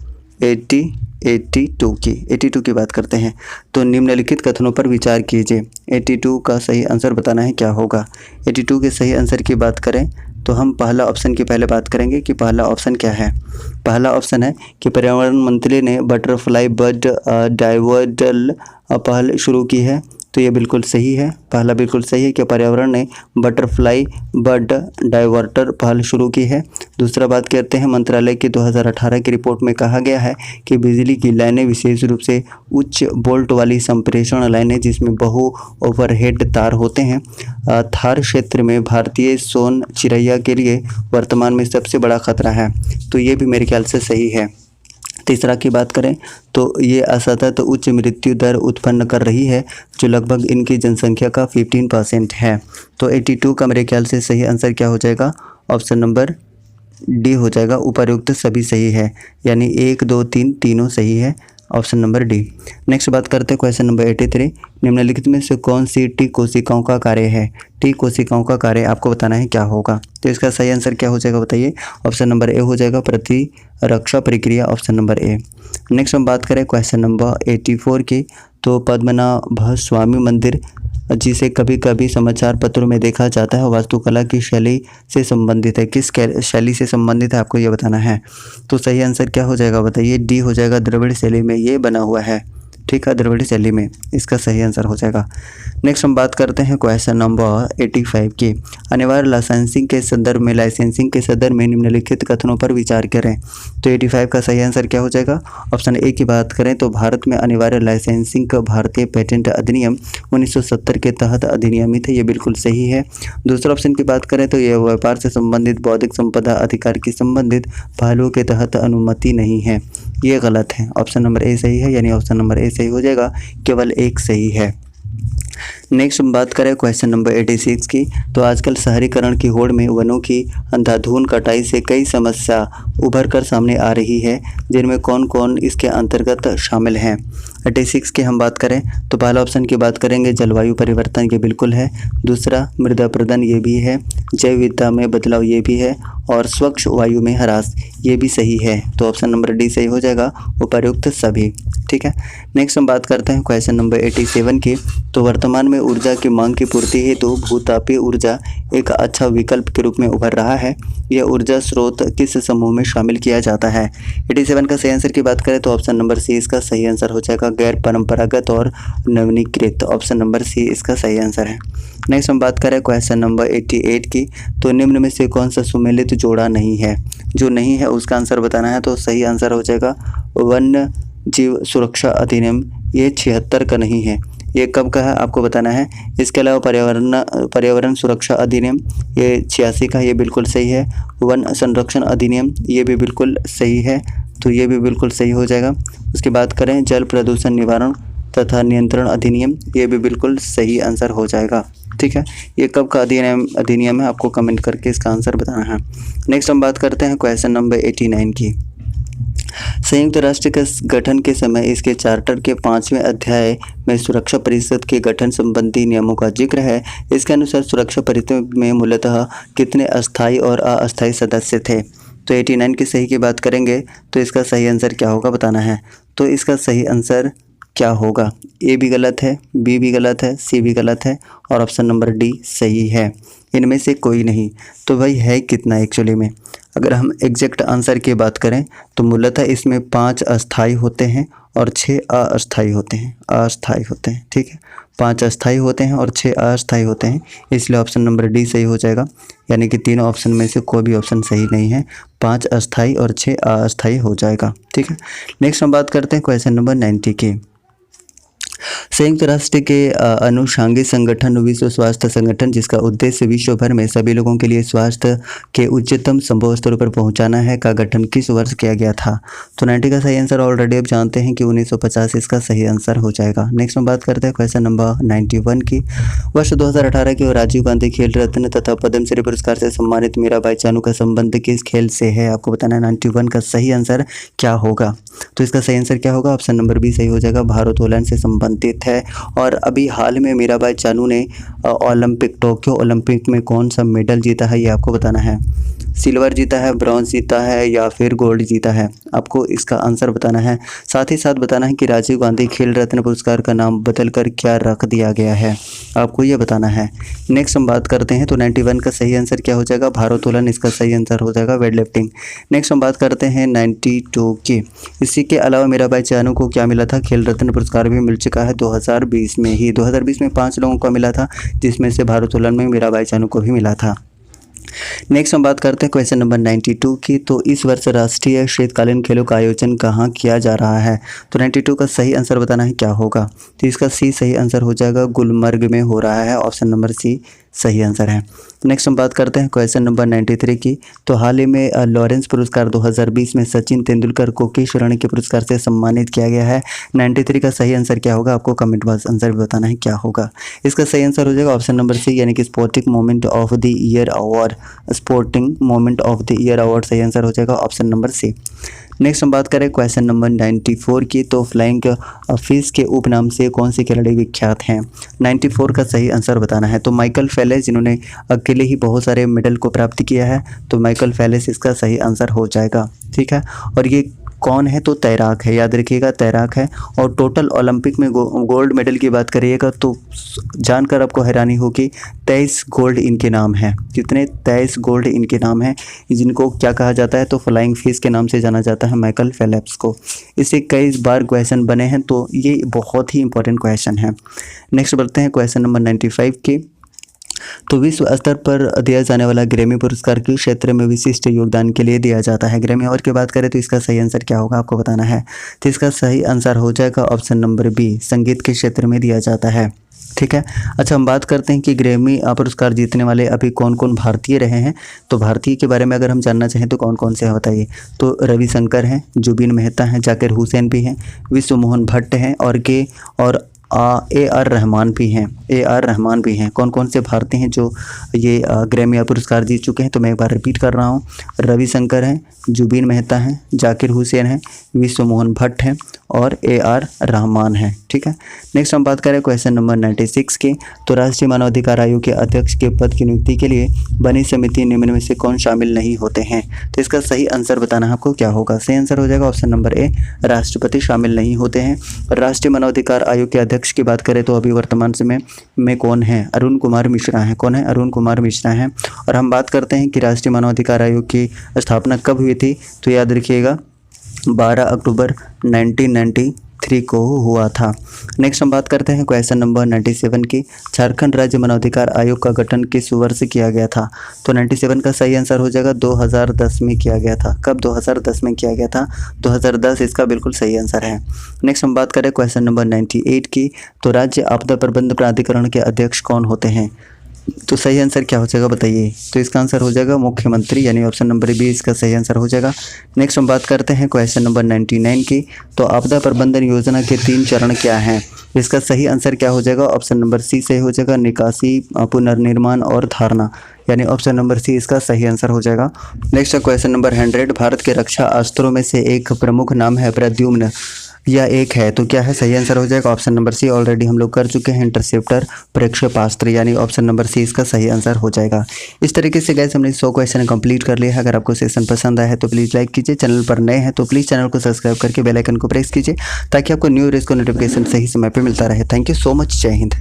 Speaker 1: 82 की बात करते हैं। तो निम्नलिखित कथनों पर विचार कीजिए। 82 का सही आंसर बताना है, क्या होगा? 82 के सही आंसर की बात करें तो हम पहला ऑप्शन की पहले बात करेंगे कि पहला ऑप्शन क्या है। पहला ऑप्शन है कि पर्यावरण मंत्री ने बटरफ्लाई बर्ड डाइवर्जल पहल शुरू की है, तो ये बिल्कुल सही है। पहला बिल्कुल सही है कि पर्यावरण ने बटरफ्लाई बर्ड डाइवर्टर पहल शुरू की है। दूसरा बात करते हैं, मंत्रालय की 2018 की रिपोर्ट में कहा गया है कि बिजली की लाइनें विशेष रूप से उच्च वोल्ट वाली संप्रेषण लाइनें जिसमें बहु ओवरहेड तार होते हैं, थार क्षेत्र में भारतीय सोन चिरैया के लिए वर्तमान में सबसे बड़ा खतरा है। तो ये भी मेरे ख्याल से सही है। तीसरा की बात करें तो ये असतत उच्च मृत्यु दर उत्पन्न कर रही है जो लगभग इनकी जनसंख्या का 15% है। तो 82 का मेरे ख्याल से सही आंसर क्या हो जाएगा, ऑप्शन नंबर डी हो जाएगा। उपर्युक्त सभी सही है, यानी 1 2 3 तीनों सही है, ऑप्शन नंबर डी। नेक्स्ट बात करते हैं क्वेश्चन नंबर 83। निम्नलिखित में से कौन सी टी कोशिकाओं का कार्य है। टी कोशिकाओं का कार्य आपको बताना है क्या होगा। तो इसका सही आंसर क्या हो जाएगा बताइए, ऑप्शन नंबर ए हो जाएगा, प्रतिरक्षा प्रक्रिया, ऑप्शन नंबर ए। नेक्स्ट हम बात करें क्वेश्चन नंबर 84 की। तो पद्मनाभ स्वामी मंदिर जिसे कभी कभी समाचार पत्रों में देखा जाता है वास्तुकला की शैली से संबंधित है। किस शैली से संबंधित है आपको ये बताना है। तो सही आंसर क्या हो जाएगा बताइए, डी हो जाएगा, द्रविड़ शैली में ये बना हुआ है। ठीक है, द्रविड़ शैली में इसका सही आंसर हो जाएगा। नेक्स्ट हम बात करते हैं क्वेश्चन नंबर 85 की। अनिवार्य लाइसेंसिंग के संदर्भ में निम्नलिखित कथनों पर विचार करें। तो 85 का सही आंसर क्या हो जाएगा, ऑप्शन ए की बात करें तो भारत में अनिवार्य लाइसेंसिंग का भारतीय पेटेंट अधिनियम 1970 के तहत अधिनियमित है, ये बिल्कुल सही है। दूसरा ऑप्शन की बात करें तो यह व्यापार से संबंधित बौद्धिक संपदा अधिकार की संबंधित पहलुओं के तहत अनुमति नहीं है, ये गलत है। ऑप्शन नंबर ए सही है, यानी ऑप्शन नंबर ए सही हो जाएगा, केवल एक सही है। नेक्स्ट हम बात करें क्वेश्चन नंबर 86 की। तो आजकल शहरीकरण की होड़ में वनों की अंधाधुंध कटाई से कई समस्या उभर कर सामने आ रही है, जिनमें कौन कौन इसके अंतर्गत शामिल हैं। 86 की हम बात करें तो पहला ऑप्शन की बात करेंगे जलवायु परिवर्तन, ये बिल्कुल है। दूसरा मृदा प्रदूषण, ये भी है। जैव विविधता में बदलाव, ये भी है। और स्वच्छ वायु में ह्रास, ये भी सही है। तो ऑप्शन नंबर डी सही हो जाएगा, उपर्युक्त सभी। ठीक है, नेक्स्ट हम बात करते हैं क्वेश्चन नंबर 87 की। तो वर्तमान में ऊर्जा की मांग की पूर्ति हेतु भूतापीय ऊर्जा एक अच्छा विकल्प के रूप में उभर रहा है। यह ऊर्जा स्रोत किस समूह में शामिल किया जाता है। 87 का सही आंसर की बात करें तो ऑप्शन नंबर सी इसका सही आंसर हो जाएगा, गैर परंपरागत और नवीनीकृत। ऑप्शन नंबर सी इसका सही आंसर है। नेक्स्ट हम बात करें क्वेश्चन नंबर 88 की। तो निम्न में से कौन सा सुमेलित जोड़ा नहीं है। जो नहीं है उसका आंसर बताना है। तो सही आंसर हो जाएगा वन्य जीव सुरक्षा अधिनियम, ये 76 का नहीं है, ये कब का है आपको बताना है। इसके अलावा पर्यावरण सुरक्षा अधिनियम, ये 86 का, ये बिल्कुल सही है। वन संरक्षण अधिनियम, ये भी बिल्कुल सही है, तो ये भी बिल्कुल सही हो जाएगा। उसकी बात करें जल प्रदूषण निवारण तथा नियंत्रण अधिनियम, ये भी बिल्कुल सही आंसर हो जाएगा। ठीक है, ये कब का अधिनियम है आपको कमेंट करके इसका आंसर बताना है। नेक्स्ट हम बात करते हैं क्वेश्चन नंबर 89 की। संयुक्त राष्ट्र के गठन के समय इसके चार्टर के 5वें अध्याय में सुरक्षा परिषद के गठन संबंधी नियमों का जिक्र है। इसके अनुसार सुरक्षा परिषद में मूलतः कितने अस्थायी और अस्थायी सदस्य थे। तो 89 की सही की बात करेंगे तो इसका सही आंसर क्या होगा बताना है। तो इसका सही आंसर क्या होगा, ए भी गलत है, बी भी गलत है, सी भी गलत है और ऑप्शन नंबर डी सही है। इनमें से कोई नहीं। तो भाई है कितना एक्चुअली में, अगर हम एग्जैक्ट आंसर की बात करें तो मूलतः इसमें 5 अस्थायी होते हैं और 6 अस्थायी होते हैं। ठीक है, 5 अस्थायी होते हैं और 6 अस्थायी होते हैं, इसलिए ऑप्शन नंबर डी सही हो जाएगा। यानी कि तीनों ऑप्शन में से कोई भी ऑप्शन सही नहीं है, 5 अस्थायी और 6 अस्थायी हो जाएगा। ठीक है, नेक्स्ट हम बात करते हैं क्वेश्चन नंबर 90 की। संयुक्त राष्ट्र के अनुषंगिक संगठन विश्व स्वास्थ्य संगठन, जिसका उद्देश्य विश्व भर में सभी लोगों के लिए स्वास्थ्य के उच्चतम संभव स्तर पर पहुंचाना है, का गठन किस वर्ष किया गया था। तो 90 का सही आंसर ऑलरेडी आप जानते हैं कि 1950 इसका सही आंसर हो जाएगा। नेक्स्ट हम बात करते हैं क्वेश्चन नंबर 91 की। वर्ष 2018 के राजीव गांधी खेल रत्न तथा पद्मश्री पुरस्कार से सम्मानित मीराबाई चानू का संबंध किस खेल से है, आपको बताना है। 91 का सही आंसर क्या होगा। तो इसका सही आंसर क्या होगा, ऑप्शन नंबर बी सही हो जाएगा, भारोत्तोलन से संबंधित है। और अभी हाल में मीराबाई चानू ने टोक्यो ओलंपिक में कौन सा मेडल जीता है, ये आपको बताना है। सिल्वर जीता है, ब्रॉन्ज जीता है या फिर गोल्ड जीता है, आपको इसका आंसर बताना है। साथ ही साथ बताना है कि राजीव गांधी खेल रत्न पुरस्कार का नाम बदलकर क्या रख दिया गया है, आपको ये बताना है। नेक्स्ट हम बात करते हैं तो 91 का सही आंसर क्या हो जाएगा, भारोत्तोलन इसका सही आंसर हो जाएगा, वेट लिफ्टिंग। नेक्स्ट हम बात करते हैं 92 की। इसी के अलावा मीराबाई चानू को क्या मिला था, खेल रत्न पुरस्कार भी मिल चुका है 2020 में ही। 2020 में 5 लोगों को मिला था, जिसमें से भारोत्तोलन में मीराबाई चानू को भी मिला था। नेक्स्ट हम बात करते हैं क्वेश्चन नंबर 92 की। तो इस वर्ष राष्ट्रीय शीतकालीन खेलों का आयोजन कहाँ किया जा रहा है। तो 92 का सही आंसर बताना है क्या होगा। तो इसका सी सही आंसर हो जाएगा, गुलमर्ग में हो रहा है, ऑप्शन नंबर सी सही आंसर है। नेक्स्ट हम बात करते हैं क्वेश्चन नंबर 93 की। तो हाल ही में लॉरेंस पुरस्कार 2020 में सचिन तेंदुलकर को किस श्रेणी के पुरस्कार से सम्मानित किया गया है? 93 का सही आंसर क्या होगा? आपको कमेंट बॉक्स आंसर भी बताना है क्या होगा। इसका सही आंसर हो जाएगा ऑप्शन नंबर सी, यानी कि sporting moment of the year award. Sporting moment of the year award सही आंसर हो जाएगा ऑप्शन नंबर सी। नेक्स्ट हम बात करें क्वेश्चन नंबर 94 की। तो फ्लाइंग फिश के उपनाम से कौन सी खिलाड़ी विख्यात हैं? 94 का सही आंसर बताना है। तो माइकल फेलिस, जिन्होंने अकेले ही बहुत सारे मेडल को प्राप्त किया है, तो माइकल फेलिस इसका सही आंसर हो जाएगा। ठीक है, और ये कौन है? तो तैराक है, याद रखिएगा तैराक है। और टोटल ओलंपिक में गोल्ड मेडल की बात करिएगा तो जानकर आपको हैरानी होगी, 23 गोल्ड इनके नाम है। कितने? 23 गोल्ड इनके नाम है, जिनको क्या कहा जाता है? तो फ्लाइंग फिश के नाम से जाना जाता है माइकल फेलिप्स को। इससे कई बार क्वेश्चन बने हैं, तो ये बहुत ही इंपॉर्टेंट क्वेश्चन है। नेक्स्ट बढ़ते हैं क्वेश्चन नंबर 95 की। तो विश्व स्तर पर दिया जाने वाला ग्रैमी पुरस्कार किस क्षेत्र में विशिष्ट योगदान के लिए दिया जाता है? ग्रैमी अवार्ड की बात करें तो इसका सही आंसर क्या होगा? आपको बताना है। तो इसका सही आंसर हो जाएगा ऑप्शन नंबर बी, संगीत के क्षेत्र में दिया जाता है। ठीक है, अच्छा हम बात करते हैं कि ग्रैमी पुरस्कार जीतने वाले अभी कौन कौन भारतीय रहे हैं। तो भारतीय के बारे में अगर हम जानना चाहें तो कौन कौन से हैं बताइए। तो रविशंकर हैं, जुबिन मेहता हैं, जाकिर हुसैन भी हैं, विश्व मोहन भट्ट हैं, और AR रहमान भी हैं। AR रहमान भी हैं। कौन कौन से भारतीय हैं जो ये ग्रैमी पुरस्कार जीत चुके हैं? तो मैं एक बार रिपीट कर रहा हूँ, रविशंकर हैं, जुबिन मेहता हैं, जाकिर हुसैन हैं, विश्व मोहन भट्ट हैं और AR रहमान हैं। ठीक है, नेक्स्ट हम बात करें क्वेश्चन नंबर 96 की। तो राष्ट्रीय मानवाधिकार आयोग के अध्यक्ष के पद की नियुक्ति के लिए बनी समिति निम्न में से कौन शामिल नहीं होते हैं? तो इसका सही आंसर बताना है आपको क्या होगा। सही आंसर हो जाएगा ऑप्शन नंबर ए, राष्ट्रपति शामिल नहीं होते हैं। राष्ट्रीय मानवाधिकार आयोग के अध्यक्ष की बात करें तो अभी वर्तमान समय में कौन है? अरुण कुमार मिश्रा हैं। कौन है? अरुण कुमार मिश्रा हैं। और हम बात करते हैं कि राष्ट्रीय मानवाधिकार आयोग की स्थापना कब हुई थी? तो याद रखिएगा 12 अक्टूबर 1993 को हुआ था। नेक्स्ट हम बात करते हैं क्वेश्चन नंबर 97 की। झारखंड राज्य मानवाधिकार आयोग का गठन किस वर्ष किया गया था? तो 97 का सही आंसर हो जाएगा 2010 में किया गया था। कब? 2010 में किया गया था, 2010 इसका बिल्कुल सही आंसर है। नेक्स्ट हम बात करें क्वेश्चन नंबर 98 की। तो राज्य आपदा प्रबंधन प्राधिकरण के अध्यक्ष कौन होते हैं? तो सही आंसर क्या हो जाएगा बताइए। तो इसका आंसर हो जाएगा मुख्यमंत्री, यानी ऑप्शन नंबर बी इसका सही आंसर हो जाएगा। नेक्स्ट हम बात करते हैं क्वेश्चन नंबर 99 की। तो आपदा प्रबंधन योजना के 3 चरण क्या हैं? इसका सही आंसर क्या हो जाएगा? ऑप्शन नंबर सी सही हो जाएगा, निकासी, पुनर्निर्माण और धारणा, यानी ऑप्शन नंबर सी इसका सही आंसर हो जाएगा। Next question number 100। भारत के रक्षा अस्त्रों में से एक प्रमुख नाम है प्रद्युम्न, या एक है, तो क्या है? सही आंसर हो जाएगा ऑप्शन नंबर सी। ऑलरेडी हम लोग कर चुके हैं, इंटरसेप्टर प्रक्षेपास्त्र, यानी ऑप्शन नंबर सी इसका सही आंसर हो जाएगा। इस तरीके से गाइस हमने 100 क्वेश्चन कंप्लीट कर लिया है। अगर आपको सेशन पसंद आया है तो प्लीज़ लाइक कीजिए, चैनल पर नए हैं तो प्लीज़ चैनल को सब्सक्राइब करके बेल आइकन को प्रेस कीजिए ताकि आपको न्यू वीडियोस को नोटिफिकेशन सही समय पर मिलता रहे। थैंक यू सो मच, जय हिंद।